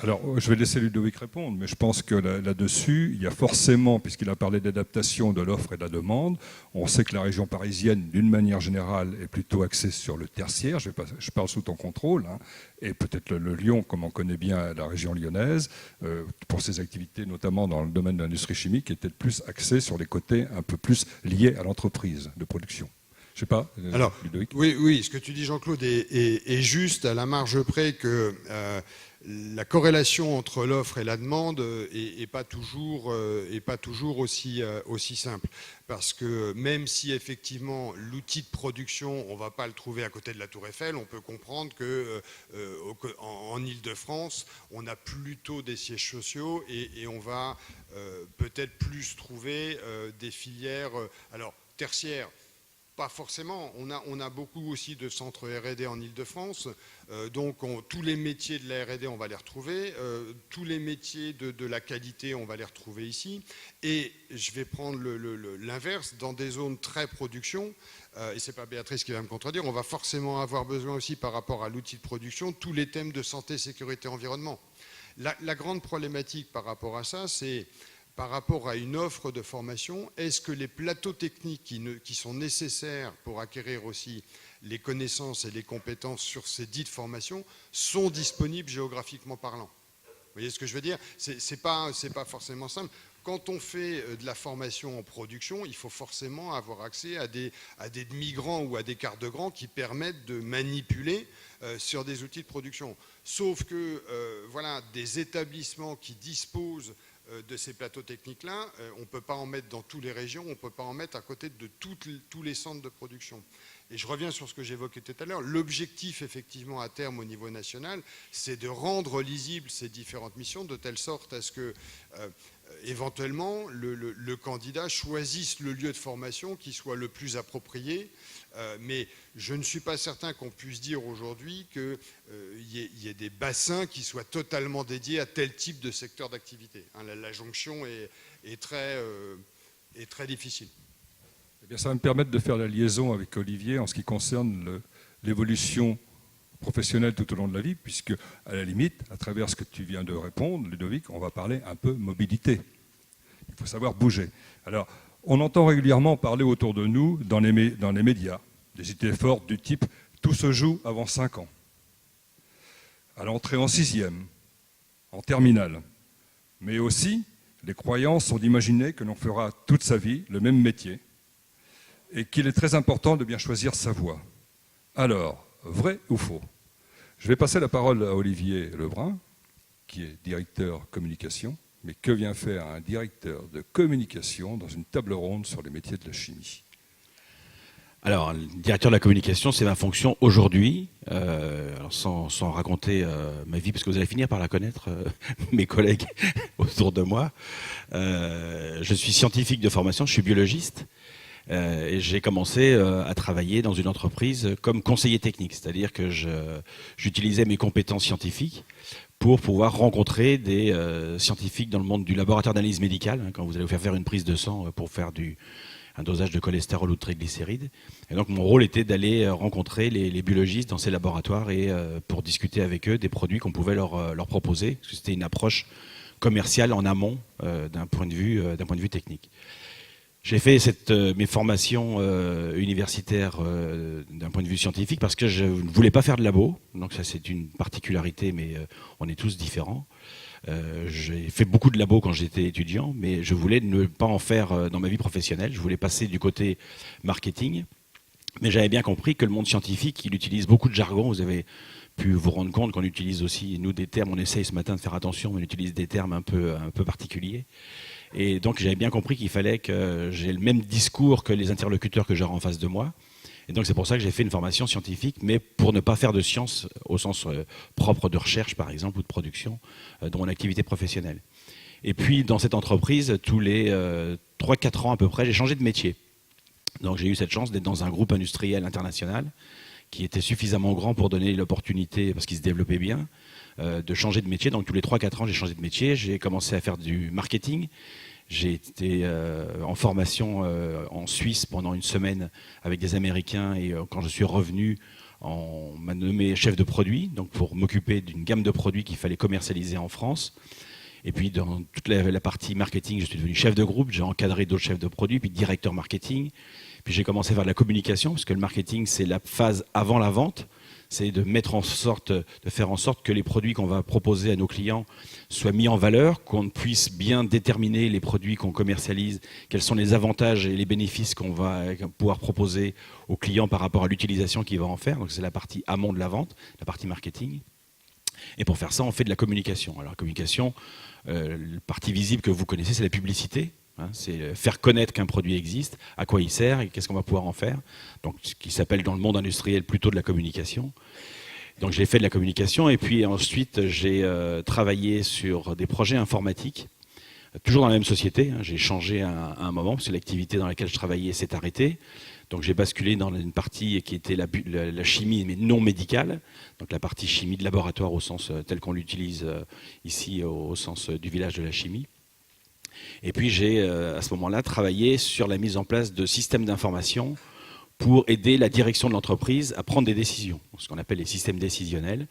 Alors, je vais laisser Ludovic répondre, mais je pense que là-dessus, il y a forcément, puisqu'il a parlé d'adaptation de l'offre et de la demande, on sait que la région parisienne, d'une manière générale, est plutôt axée sur le tertiaire, je parle sous ton contrôle, hein, et peut-être le Lyon, comme on connaît bien la région lyonnaise, pour ses activités, notamment dans le domaine de l'industrie chimique, est peut-être plus axée sur les côtés un peu plus liés à l'entreprise de production. Je sais pas, Alors, Ludovic. oui, ce que tu dis, Jean-Claude, est juste à la marge près que la corrélation entre l'offre et la demande est pas toujours aussi simple. Parce que même si effectivement l'outil de production, on ne va pas le trouver à côté de la Tour Eiffel, on peut comprendre qu'en Ile-de-France, on a plutôt des sièges sociaux et on va peut-être plus trouver des filières tertiaires. Pas forcément. On a beaucoup aussi de centres R&D en Ile-de-France. Donc, tous les métiers de la R&D, on va les retrouver. Tous les métiers de la qualité, on va les retrouver ici. Et je vais prendre l'inverse. Dans des zones très production, et ce n'est pas Béatrice qui va me contredire, on va forcément avoir besoin aussi, par rapport à l'outil de production, tous les thèmes de santé, sécurité, environnement. La grande problématique par rapport à ça, c'est par rapport à une offre de formation, est-ce que les plateaux techniques qui sont nécessaires pour acquérir aussi les connaissances et les compétences sur ces dites formations sont disponibles géographiquement parlant? Vous voyez ce que je veux dire? C'est pas forcément simple. Quand on fait de la formation en production, il faut forcément avoir accès à des demi-grands ou à des quarts de grands qui permettent de manipuler sur des outils de production. Sauf que voilà, des établissements qui disposent de ces plateaux techniques-là, on ne peut pas en mettre dans toutes les régions, on ne peut pas en mettre à côté de tous les centres de production. Et je reviens sur ce que j'évoquais tout à l'heure. L'objectif, effectivement, à terme, au niveau national, c'est de rendre lisibles ces différentes missions de telle sorte à ce que, éventuellement, le candidat choisisse le lieu de formation qui soit le plus approprié. Mais je ne suis pas certain qu'on puisse dire aujourd'hui qu'il y ait des bassins qui soient totalement dédiés à tel type de secteur d'activité. La jonction est très difficile. Eh bien, ça va me permettre de faire la liaison avec Olivier en ce qui concerne l'évolution professionnelle tout au long de la vie, puisque, à la limite, à travers ce que tu viens de répondre, Ludovic, on va parler un peu mobilité. Il faut savoir bouger. Alors, on entend régulièrement parler autour de nous, dans les médias, des idées fortes du type « tout se joue avant 5 ans », à l'entrée en 6e, en terminale. Mais aussi, les croyances sont d'imaginer que l'on fera toute sa vie le même métier et qu'il est très important de bien choisir sa voie. Alors, vrai ou faux? Je vais passer la parole à Olivier Lebrun, qui est directeur communication. Mais que vient faire un directeur de communication dans une table ronde sur les métiers de la chimie? Alors, le directeur de la communication, c'est ma fonction aujourd'hui. Sans raconter ma vie, parce que vous allez finir par la connaître, mes collègues autour de moi. Je suis scientifique de formation, je suis biologiste. Et j'ai commencé à travailler dans une entreprise comme conseiller technique, c'est-à-dire que j'utilisais mes compétences scientifiques pour pouvoir rencontrer des scientifiques dans le monde du laboratoire d'analyse médicale, hein, quand vous allez vous faire une prise de sang pour faire un dosage de cholestérol ou de triglycérides. Et donc mon rôle était d'aller rencontrer les biologistes dans ces laboratoires et pour discuter avec eux des produits qu'on pouvait leur proposer, parce que c'était une approche commerciale en amont d'un point de vue technique. J'ai fait mes formations universitaires d'un point de vue scientifique parce que je ne voulais pas faire de labo. Donc ça, c'est une particularité, mais on est tous différents. J'ai fait beaucoup de labo quand j'étais étudiant, mais je voulais ne pas en faire dans ma vie professionnelle. Je voulais passer du côté marketing. Mais j'avais bien compris que le monde scientifique, il utilise beaucoup de jargon. Vous avez pu vous rendre compte qu'on utilise aussi, nous, des termes. On essaye ce matin de faire attention, mais on utilise des termes un peu particuliers. Et donc j'avais bien compris qu'il fallait que j'ai le même discours que les interlocuteurs que j'aurai en face de moi. Et donc c'est pour ça que j'ai fait une formation scientifique, mais pour ne pas faire de science au sens propre de recherche, par exemple, ou de production, dans mon activité professionnelle. Et puis dans cette entreprise, tous les 3-4 ans à peu près, j'ai changé de métier. Donc j'ai eu cette chance d'être dans un groupe industriel international qui était suffisamment grand pour donner l'opportunité, parce qu'il se développait bien, de changer de métier. Donc tous les 3-4 ans, j'ai changé de métier. J'ai commencé à faire du marketing. J'ai été en formation en Suisse pendant une semaine avec des Américains, et quand je suis revenu, on m'a nommé chef de produit, donc pour m'occuper d'une gamme de produits qu'il fallait commercialiser en France. Et puis dans toute la partie marketing, je suis devenu chef de groupe, j'ai encadré d'autres chefs de produits, puis directeur marketing. Puis j'ai commencé à faire de la communication, parce que le marketing, c'est la phase avant la vente. C'est de faire en sorte que les produits qu'on va proposer à nos clients soient mis en valeur, qu'on puisse bien déterminer les produits qu'on commercialise, quels sont les avantages et les bénéfices qu'on va pouvoir proposer aux clients par rapport à l'utilisation qu'il va en faire. Donc c'est la partie amont de la vente, la partie marketing. Et pour faire ça, on fait de la communication. Alors la communication, la partie visible que vous connaissez, c'est la publicité. C'est faire connaître qu'un produit existe, à quoi il sert et qu'est-ce qu'on va pouvoir en faire. Donc, ce qui s'appelle dans le monde industriel plutôt de la communication. Donc j'ai fait de la communication, et puis ensuite j'ai travaillé sur des projets informatiques, toujours dans la même société. J'ai changé à un moment, parce que l'activité dans laquelle je travaillais s'est arrêtée. Donc j'ai basculé dans une partie qui était la chimie, mais non médicale. Donc la partie chimie de laboratoire au sens tel qu'on l'utilise ici, au sens du village de la chimie. Et puis j'ai, à ce moment-là, travaillé sur la mise en place de systèmes d'information pour aider la direction de l'entreprise à prendre des décisions, ce qu'on appelle les systèmes décisionnels.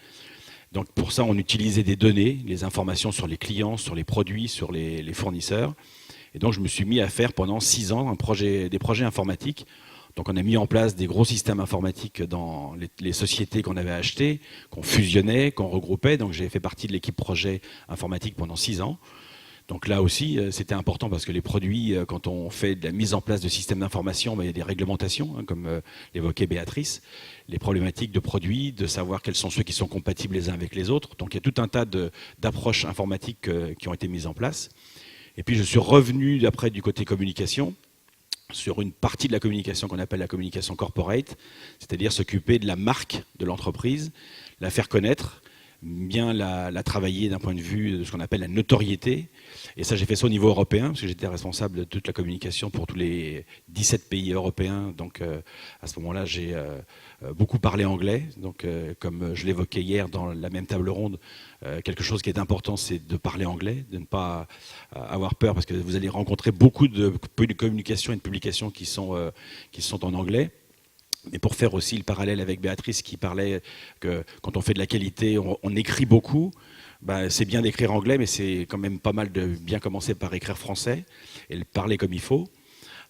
Donc pour ça, on utilisait des données, les informations sur les clients, sur les produits, sur les fournisseurs. Et donc je me suis mis à faire pendant 6 ans des projets informatiques. Donc on a mis en place des gros systèmes informatiques dans les sociétés qu'on avait achetées, qu'on fusionnait, qu'on regroupait. Donc j'ai fait partie de l'équipe projet informatique pendant 6 ans. Donc là aussi, c'était important, parce que les produits, quand on fait de la mise en place de systèmes d'information, il y a des réglementations, comme l'évoquait Béatrice, les problématiques de produits, de savoir quels sont ceux qui sont compatibles les uns avec les autres. Donc il y a tout un tas d'approches informatiques qui ont été mises en place. Et puis je suis revenu après du côté communication, sur une partie de la communication qu'on appelle la communication corporate, c'est-à-dire s'occuper de la marque de l'entreprise, la faire connaître, bien la travailler d'un point de vue de ce qu'on appelle la notoriété. Et ça, j'ai fait ça au niveau européen, parce que j'étais responsable de toute la communication pour tous les 17 pays européens. Donc à ce moment-là, j'ai beaucoup parlé anglais. Donc comme je l'évoquais hier dans la même table ronde, quelque chose qui est important, c'est de parler anglais, de ne pas avoir peur, parce que vous allez rencontrer beaucoup de communications et de publications qui sont en anglais. Mais pour faire aussi le parallèle avec Béatrice, qui parlait que quand on fait de la qualité, on écrit beaucoup. C'est bien d'écrire anglais, mais c'est quand même pas mal de bien commencer par écrire français et le parler comme il faut.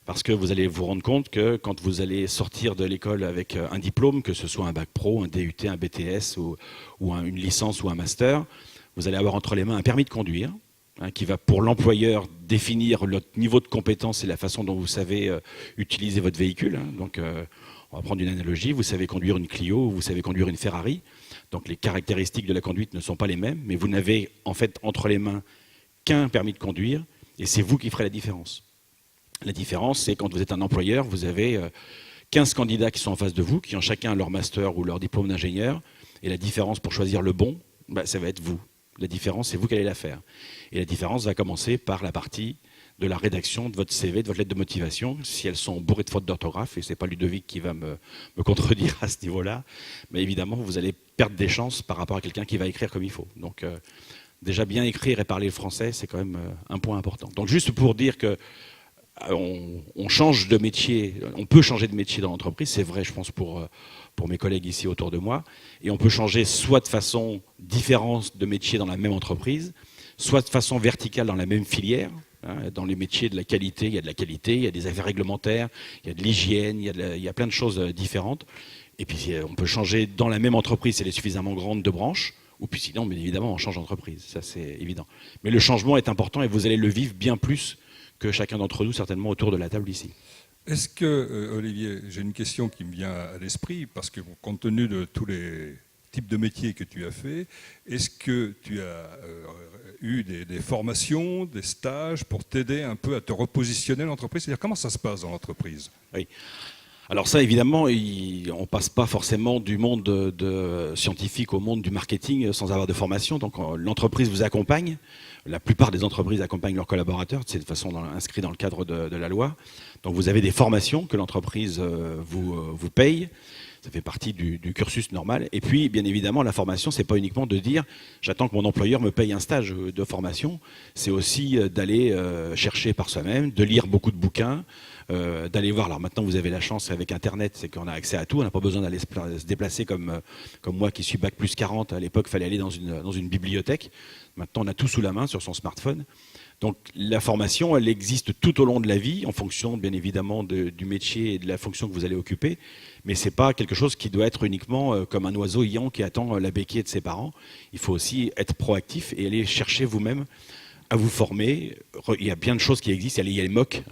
Parce que vous allez vous rendre compte que quand vous allez sortir de l'école avec un diplôme, que ce soit un bac pro, un DUT, un BTS ou une licence ou un master, vous allez avoir entre les mains un permis de conduire, qui va pour l'employeur définir le niveau de compétence et la façon dont vous savez utiliser votre véhicule. Donc on va prendre une analogie, vous savez conduire une Clio ou vous savez conduire une Ferrari. Donc les caractéristiques de la conduite ne sont pas les mêmes, mais vous n'avez en fait entre les mains qu'un permis de conduire, et c'est vous qui ferez la différence. La différence, c'est quand vous êtes un employeur, vous avez 15 candidats qui sont en face de vous, qui ont chacun leur master ou leur diplôme d'ingénieur, et la différence pour choisir le bon, ça va être vous. La différence, c'est vous qui allez la faire. Et la différence va commencer par la partie de la rédaction de votre CV, de votre lettre de motivation, si elles sont bourrées de fautes d'orthographe, et ce n'est pas Ludovic qui va me contredire à ce niveau-là, mais évidemment, vous allez perdre des chances par rapport à quelqu'un qui va écrire comme il faut. Donc, déjà, bien écrire et parler le français, c'est quand même un point important. Donc, juste pour dire que on change de métier, on peut changer de métier dans l'entreprise, c'est vrai, je pense, pour mes collègues ici autour de moi, et on peut changer soit de façon différente de métier dans la même entreprise, soit de façon verticale dans la même filière. Dans les métiers de la qualité, il y a de la qualité, il y a des affaires réglementaires, il y a de l'hygiène, il y a plein de choses différentes. Et puis on peut changer dans la même entreprise si elle est suffisamment grande de branches, ou puis sinon, bien évidemment, on change d'entreprise, ça c'est évident. Mais le changement est important et vous allez le vivre bien plus que chacun d'entre nous, certainement autour de la table ici. Est-ce que, Olivier, j'ai une question qui me vient à l'esprit, parce que compte tenu de tous les types de métiers que tu as fait, est-ce que tu as eu des formations, des stages pour t'aider un peu à te repositionner l'entreprise? C'est-à-dire, comment ça se passe dans l'entreprise? Oui. Alors ça, évidemment, on ne passe pas forcément du monde scientifique au monde du marketing sans avoir de formation. Donc l'entreprise vous accompagne. La plupart des entreprises accompagnent leurs collaborateurs. C'est de façon inscrit dans le cadre de la loi. Donc vous avez des formations que l'entreprise vous paye. Ça fait partie du cursus normal. Et puis, bien évidemment, la formation, c'est pas uniquement de dire j'attends que mon employeur me paye un stage de formation. C'est aussi d'aller chercher par soi-même, de lire beaucoup de bouquins, d'aller voir. Alors maintenant, vous avez la chance avec Internet, c'est qu'on a accès à tout. On n'a pas besoin d'aller se déplacer comme moi qui suis bac plus 40. À l'époque, il fallait aller dans une bibliothèque. Maintenant, on a tout sous la main sur son smartphone. Donc la formation, elle existe tout au long de la vie, en fonction bien évidemment du métier et de la fonction que vous allez occuper, mais ce n'est pas quelque chose qui doit être uniquement comme un oiseau iant qui attend la béquille de ses parents. Il faut aussi être proactif et aller chercher vous-même à vous former. Il y a bien de choses qui existent, il y a les MOOC,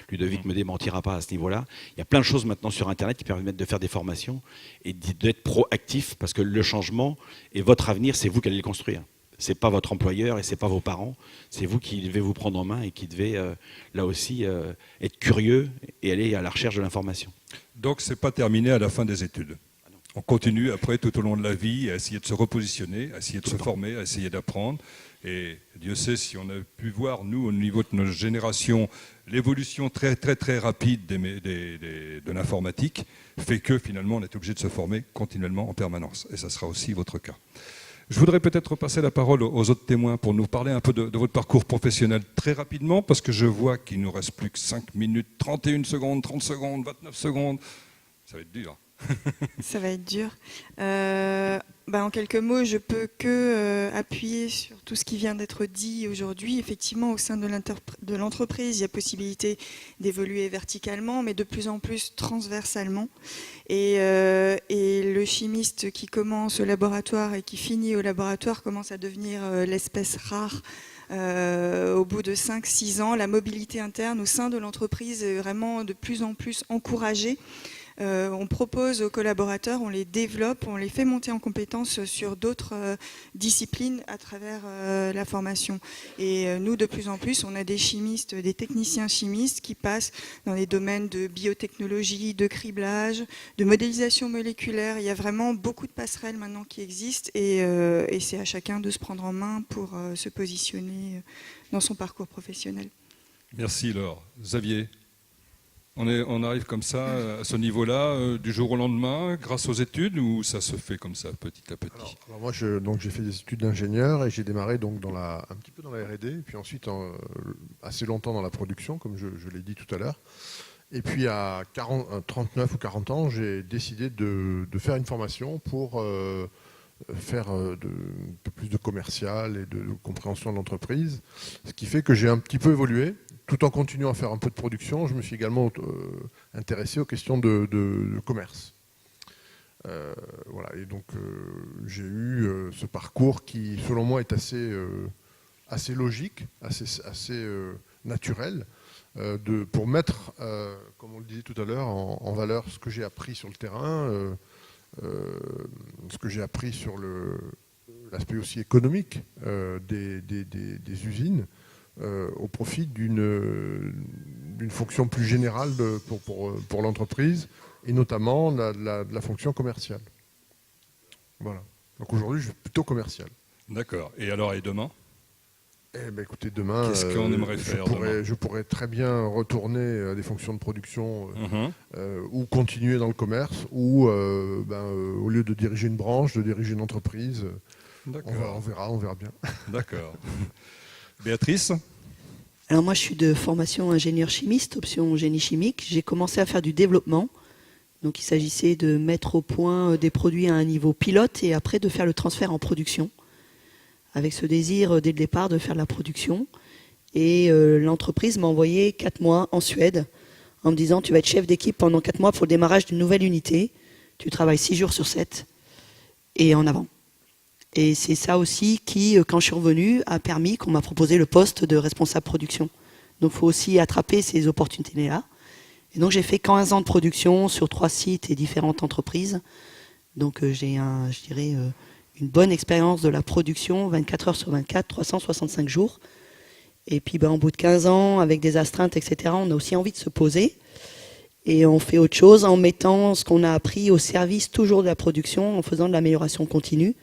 Ludovic ne me démentira pas à ce niveau-là. Il y a plein de choses maintenant sur Internet qui permettent de faire des formations et d'être proactif, parce que le changement et votre avenir, c'est vous qui allez le construire. Ce n'est pas votre employeur et ce n'est pas vos parents. C'est vous qui devez vous prendre en main et qui devez, là aussi, être curieux et aller à la recherche de l'information. Donc, ce n'est pas terminé à la fin des études. On continue après, tout au long de la vie, à essayer de se repositionner, à essayer de se former, à essayer d'apprendre. Et Dieu sait si on a pu voir, nous, au niveau de notre génération, l'évolution très, très, très rapide de l'informatique fait que, finalement, on est obligé de se former continuellement en permanence. Et ça sera aussi votre cas. Je voudrais peut-être passer la parole aux autres témoins pour nous parler un peu de votre parcours professionnel très rapidement, parce que je vois qu'il ne nous reste plus que 5 minutes, 31 secondes, 30 secondes, 29 secondes. Ça va être dur. Ça va être dur. En quelques mots, je peux que appuyer sur tout ce qui vient d'être dit aujourd'hui. Effectivement, au sein de l'entreprise, il y a possibilité d'évoluer verticalement, mais de plus en plus transversalement. Et le chimiste qui commence au laboratoire et qui finit au laboratoire commence à devenir l'espèce rare. Au bout de 5-6 ans, la mobilité interne au sein de l'entreprise est vraiment de plus en plus encouragée. On propose aux collaborateurs, on les développe, on les fait monter en compétences sur d'autres disciplines à travers la formation. Et nous, de plus en plus, on a des chimistes, des techniciens chimistes qui passent dans les domaines de biotechnologie, de criblage, de modélisation moléculaire. Il y a vraiment beaucoup de passerelles maintenant qui existent et c'est à chacun de se prendre en main pour se positionner dans son parcours professionnel. Merci Laure. Xavier, on arrive comme ça, à ce niveau-là, du jour au lendemain, grâce aux études, ou ça se fait comme ça, petit à petit? Alors moi, j'ai fait des études d'ingénieur et j'ai démarré donc un petit peu dans la R&D, et puis ensuite assez longtemps dans la production, comme je l'ai dit tout à l'heure. Et puis à 39 ou 40 ans, j'ai décidé de faire une formation pour faire un peu plus de commercial et de compréhension de l'entreprise, ce qui fait que j'ai un petit peu évolué. Tout en continuant à faire un peu de production, je me suis également intéressé aux questions de commerce. Voilà. Et donc j'ai eu ce parcours qui, selon moi, est assez logique, assez naturel, pour mettre, comme on le disait tout à l'heure, en valeur ce que j'ai appris sur le terrain, ce que j'ai appris sur l'aspect aussi économique des usines, au profit d'une fonction plus générale pour l'entreprise, et notamment la fonction commerciale. Voilà. Donc aujourd'hui, je suis plutôt commercial. D'accord. Et alors, et demain? Écoutez, demain, qu'est-ce qu'on aimerait faire je pourrais très bien retourner à des fonctions de production ou continuer dans le commerce, ou au lieu de diriger une branche, de diriger une entreprise. On verra bien. D'accord. Béatrice? Alors moi, je suis de formation ingénieur chimiste, option génie chimique. J'ai commencé à faire du développement. Donc il s'agissait de mettre au point des produits à un niveau pilote et après de faire le transfert en production, avec ce désir dès le départ de faire de la production. Et l'entreprise m'a envoyé 4 mois en Suède en me disant: tu vas être chef d'équipe pendant 4 mois pour le démarrage d'une nouvelle unité. Tu travailles 6 jours sur 7 et en avant. Et c'est ça aussi qui, quand je suis revenue, a permis qu'on m'a proposé le poste de responsable production. Donc il faut aussi attraper ces opportunités-là. Et donc j'ai fait 15 ans de production sur 3 sites et différentes entreprises. Donc j'ai une bonne expérience de la production, 24 heures sur 24, 365 jours. Et puis au bout de 15 ans, avec des astreintes, etc., on a aussi envie de se poser. Et on fait autre chose en mettant ce qu'on a appris au service toujours de la production, en faisant de l'amélioration continue.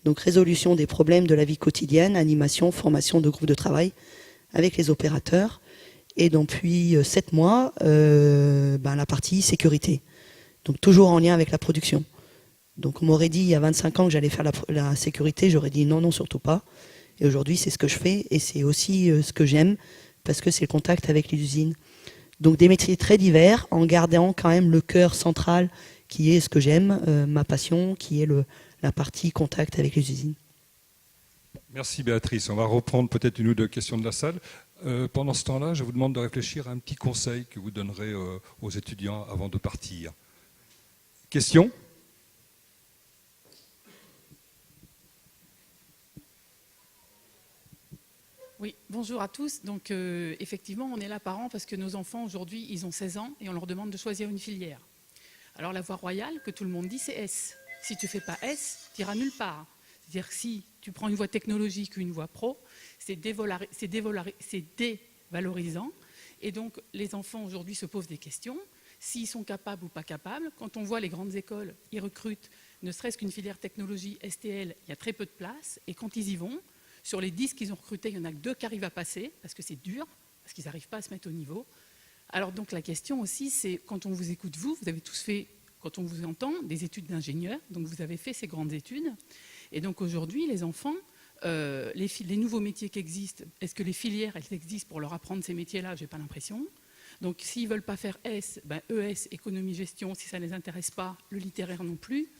Donc résolution des problèmes de la vie quotidienne, animation, formation de groupes de travail avec les opérateurs. Et depuis 7 mois, la partie sécurité. Donc toujours en lien avec la production. Donc on m'aurait dit il y a 25 ans que j'allais faire la sécurité, j'aurais dit non, surtout pas. Et aujourd'hui, c'est ce que je fais et c'est aussi ce que j'aime parce que c'est le contact avec les usines. Donc des métiers très divers en gardant quand même le cœur central qui est ce que j'aime, ma passion, qui est la partie contact avec les usines. Merci Béatrice. On va reprendre peut-être une ou deux questions de la salle. Pendant ce temps-là, je vous demande de réfléchir à un petit conseil que vous donnerez aux étudiants avant de partir. Question ? Oui, bonjour à tous. Donc effectivement, on est là par an parce que nos enfants aujourd'hui, ils ont 16 ans et on leur demande de choisir une filière. Alors la voie royale que tout le monde dit, c'est S. Si tu ne fais pas S, tu n'iras nulle part. C'est-à-dire que si tu prends une voie technologique ou une voie pro, c'est dévalorisant. Et donc les enfants aujourd'hui se posent des questions. S'ils sont capables ou pas capables, quand on voit les grandes écoles, ils recrutent ne serait-ce qu'une filière technologie STL, il y a très peu de place. Et quand ils y vont, sur les 10 qu'ils ont recrutés, il n'y en a que 2 qui arrivent à passer, parce que c'est dur, parce qu'ils n'arrivent pas à se mettre au niveau. Alors donc la question aussi, c'est quand on vous écoute, vous avez tous fait, quand on vous entend, des études d'ingénieur, donc vous avez fait ces grandes études. Et donc aujourd'hui, les enfants, les nouveaux métiers qui existent, est-ce que les filières, elles existent pour leur apprendre ces métiers-là? Je n'ai pas l'impression. Donc s'ils ne veulent pas faire S, ES, économie-gestion, si ça ne les intéresse pas, le littéraire non plus.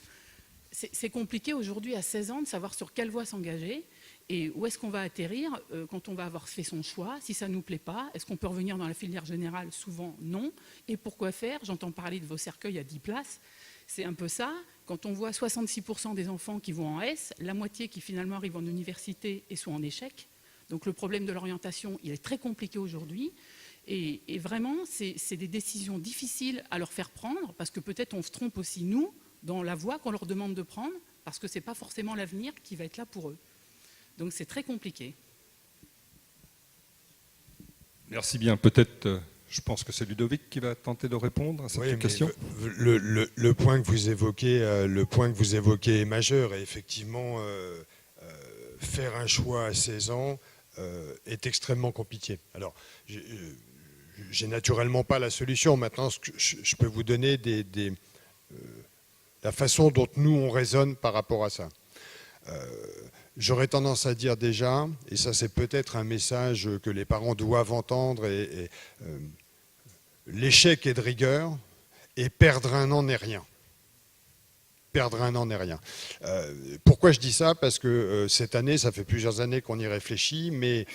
C'est compliqué aujourd'hui à 16 ans de savoir sur quelle voie s'engager. Et où est-ce qu'on va atterrir quand on va avoir fait son choix? Si ça ne nous plaît pas, est-ce qu'on peut revenir dans la filière générale? Souvent, non. Et pourquoi faire? J'entends parler de vos cercueils à 10 places. C'est un peu ça. Quand on voit 66% des enfants qui vont en S, la moitié qui finalement arrivent en université et sont en échec. Donc le problème de l'orientation, il est très compliqué aujourd'hui. Et vraiment, c'est des décisions difficiles à leur faire prendre parce que peut-être on se trompe aussi, nous, dans la voie qu'on leur demande de prendre parce que ce n'est pas forcément l'avenir qui va être là pour eux. Donc c'est très compliqué. Merci bien. Peut-être, je pense que c'est Ludovic qui va tenter de répondre à cette question. Le point que vous évoquez, est majeur. Et effectivement, faire un choix à 16 ans est extrêmement compliqué. Alors, j'ai naturellement pas la solution. Maintenant, je peux vous donner la façon dont nous on raisonne par rapport à ça. J'aurais tendance à dire déjà, et ça c'est peut-être un message que les parents doivent entendre, l'échec est de rigueur et perdre un an n'est rien. Perdre un an n'est rien. Pourquoi je dis ça? Parce que cette année, ça fait plusieurs années qu'on y réfléchit, mais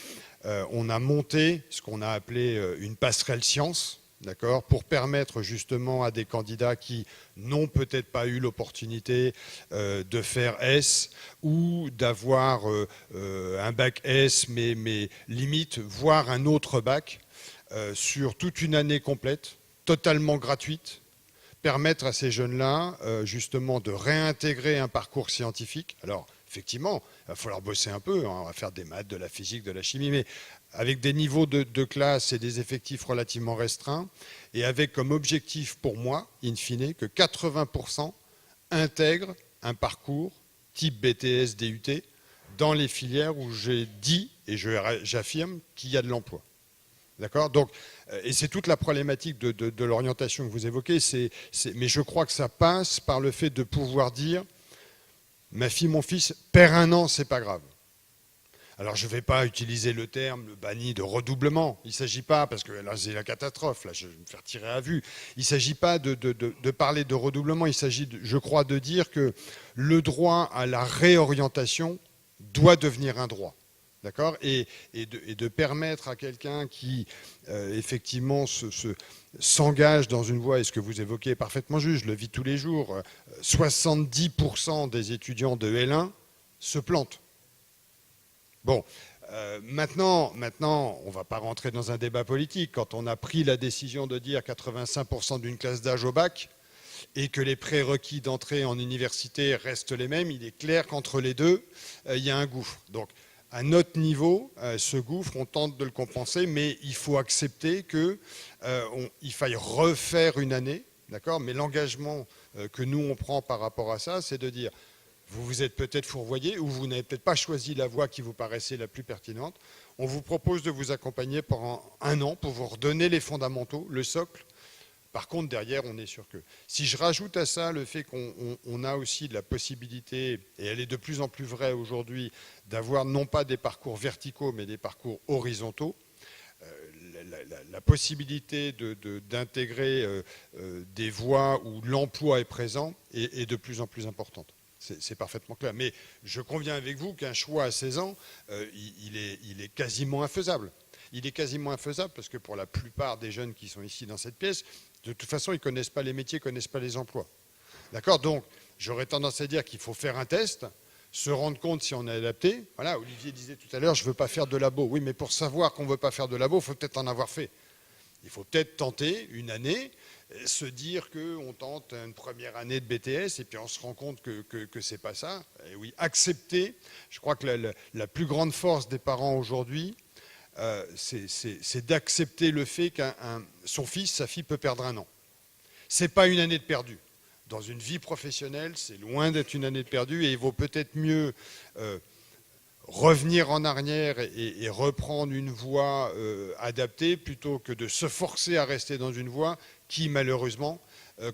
on a monté ce qu'on a appelé une passerelle science. D'accord, pour permettre justement à des candidats qui n'ont peut-être pas eu l'opportunité de faire S ou d'avoir un bac S, mais limite, voire un autre bac sur toute une année complète, totalement gratuite, permettre à ces jeunes-là justement de réintégrer un parcours scientifique. Alors, effectivement, il va falloir bosser un peu, on va faire des maths, de la physique, de la chimie, mais avec des niveaux de classe et des effectifs relativement restreints, et avec comme objectif pour moi, in fine, que 80% intègrent un parcours type BTS, DUT, dans les filières où j'ai dit, et j'affirme, qu'il y a de l'emploi. D'accord ? Donc, et c'est toute la problématique de l'orientation que vous évoquez, mais je crois que ça passe par le fait de pouvoir dire, ma fille, mon fils, perd un an, c'est pas grave. Alors, je ne vais pas utiliser le terme, le banni de redoublement. Il ne s'agit pas, parce que là, c'est la catastrophe, là, je vais me faire tirer à vue. Il ne s'agit pas de parler de redoublement, il s'agit, je crois, de dire que le droit à la réorientation doit devenir un droit. D'accord ? Et de permettre à quelqu'un qui, effectivement, s'engage dans une voie, et ce que vous évoquez est parfaitement juste, je le vis tous les jours, 70% des étudiants de L1 se plantent. Bon, maintenant, on ne va pas rentrer dans un débat politique. Quand on a pris la décision de dire 85% d'une classe d'âge au bac et que les prérequis d'entrée en université restent les mêmes, il est clair qu'entre les deux, il y a un gouffre. Donc, à notre niveau, ce gouffre, on tente de le compenser, mais il faut accepter qu'il faille refaire une année, d'accord ? Mais l'engagement que nous, on prend par rapport à ça, c'est de dire, vous vous êtes peut-être fourvoyé ou vous n'avez peut-être pas choisi la voie qui vous paraissait la plus pertinente. On vous propose de vous accompagner pendant 1 an pour vous redonner les fondamentaux, le socle. Par contre, derrière, on est sûr que... Si je rajoute à ça le fait qu'on a aussi de la possibilité, et elle est de plus en plus vraie aujourd'hui, d'avoir non pas des parcours verticaux, mais des parcours horizontaux, la possibilité d'intégrer des voies où l'emploi est présent est de plus en plus importante. C'est parfaitement clair. Mais je conviens avec vous qu'un choix à 16 ans, il est quasiment infaisable. Il est quasiment infaisable parce que pour la plupart des jeunes qui sont ici dans cette pièce, de toute façon, ils ne connaissent pas les métiers, ils ne connaissent pas les emplois. D'accord ? Donc, j'aurais tendance à dire qu'il faut faire un test, se rendre compte si on est adapté. Voilà, Olivier disait tout à l'heure, je ne veux pas faire de labo. Oui, mais pour savoir qu'on ne veut pas faire de labo, il faut peut-être en avoir fait. Il faut peut-être tenter une année, se dire qu'on tente une première année de BTS et puis on se rend compte que ce n'est pas ça. Et oui, accepter. Je crois que la plus grande force des parents aujourd'hui, c'est d'accepter le fait que son fils, sa fille peut perdre 1 an. Ce n'est pas une année de perdu. Dans une vie professionnelle, c'est loin d'être une année de perdu et il vaut peut-être mieux revenir en arrière et reprendre une voie adaptée plutôt que de se forcer à rester dans une voie qui, malheureusement,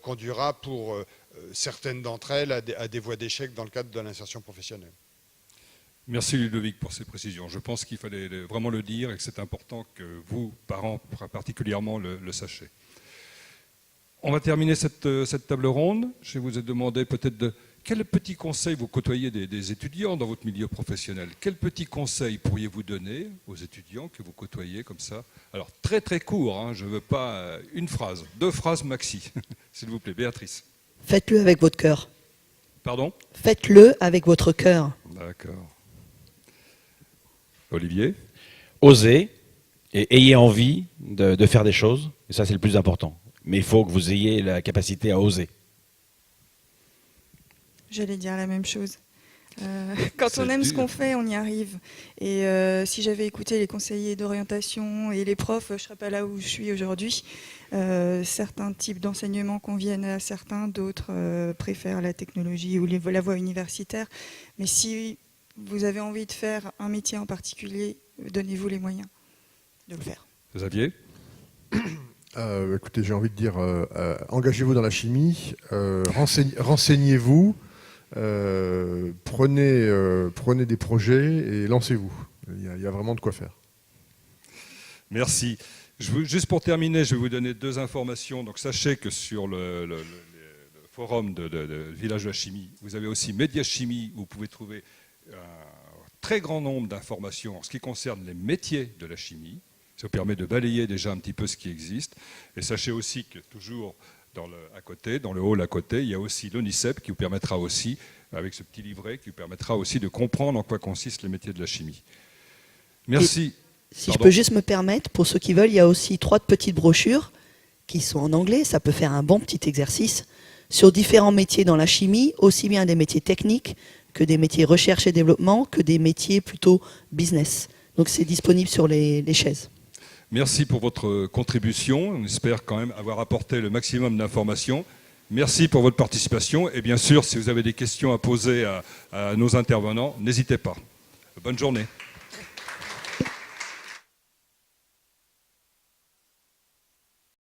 conduira pour certaines d'entre elles à des voies d'échec dans le cadre de l'insertion professionnelle. Merci Ludovic pour ces précisions. Je pense qu'il fallait vraiment le dire et que c'est important que vous, parents particulièrement, le sachiez. On va terminer cette table ronde. Je vous ai demandé peut-être quels petits conseils vous côtoyez des étudiants dans votre milieu professionnel. Quels petits conseils pourriez-vous donner aux étudiants que vous côtoyez comme ça? Alors très très court, hein, je ne veux pas une phrase, 2 phrases maxi. S'il vous plaît, Béatrice. Faites-le avec votre cœur. Pardon? Faites-le avec votre cœur. D'accord. Olivier? Osez et ayez envie de faire des choses, et ça c'est le plus important. Mais il faut que vous ayez la capacité à oser. J'allais dire la même chose. Quand on aime ce qu'on fait, on y arrive. Et si j'avais écouté les conseillers d'orientation et les profs, je ne serais pas là où je suis aujourd'hui. Certains types d'enseignements conviennent à certains, d'autres préfèrent la technologie ou la voie universitaire. Mais si vous avez envie de faire un métier en particulier, donnez-vous les moyens de le faire. Xavier? Écoutez, j'ai envie de dire, engagez-vous dans la chimie, renseignez-vous, prenez des projets et lancez-vous. Il y a vraiment de quoi faire. Merci. Juste pour terminer, je vais vous donner 2 informations. Donc sachez que sur le forum de Village de la Chimie, vous avez aussi Média Chimie, où vous pouvez trouver un très grand nombre d'informations en ce qui concerne les métiers de la chimie. Ça vous permet de balayer déjà un petit peu ce qui existe. Et sachez aussi que toujours à côté, dans le hall à côté, il y a aussi l'ONICEP qui vous permettra aussi, avec ce petit livret, qui vous permettra aussi de comprendre en quoi consistent les métiers de la chimie. Merci. Si je peux juste me permettre, pour ceux qui veulent, il y a aussi 3 petites brochures qui sont en anglais. Ça peut faire un bon petit exercice sur différents métiers dans la chimie, aussi bien des métiers techniques que des métiers recherche et développement, que des métiers plutôt business. Donc c'est disponible sur les chaises. Merci pour votre contribution. On espère quand même avoir apporté le maximum d'informations. Merci pour votre participation. Et bien sûr, si vous avez des questions à poser à nos intervenants, n'hésitez pas. Bonne journée.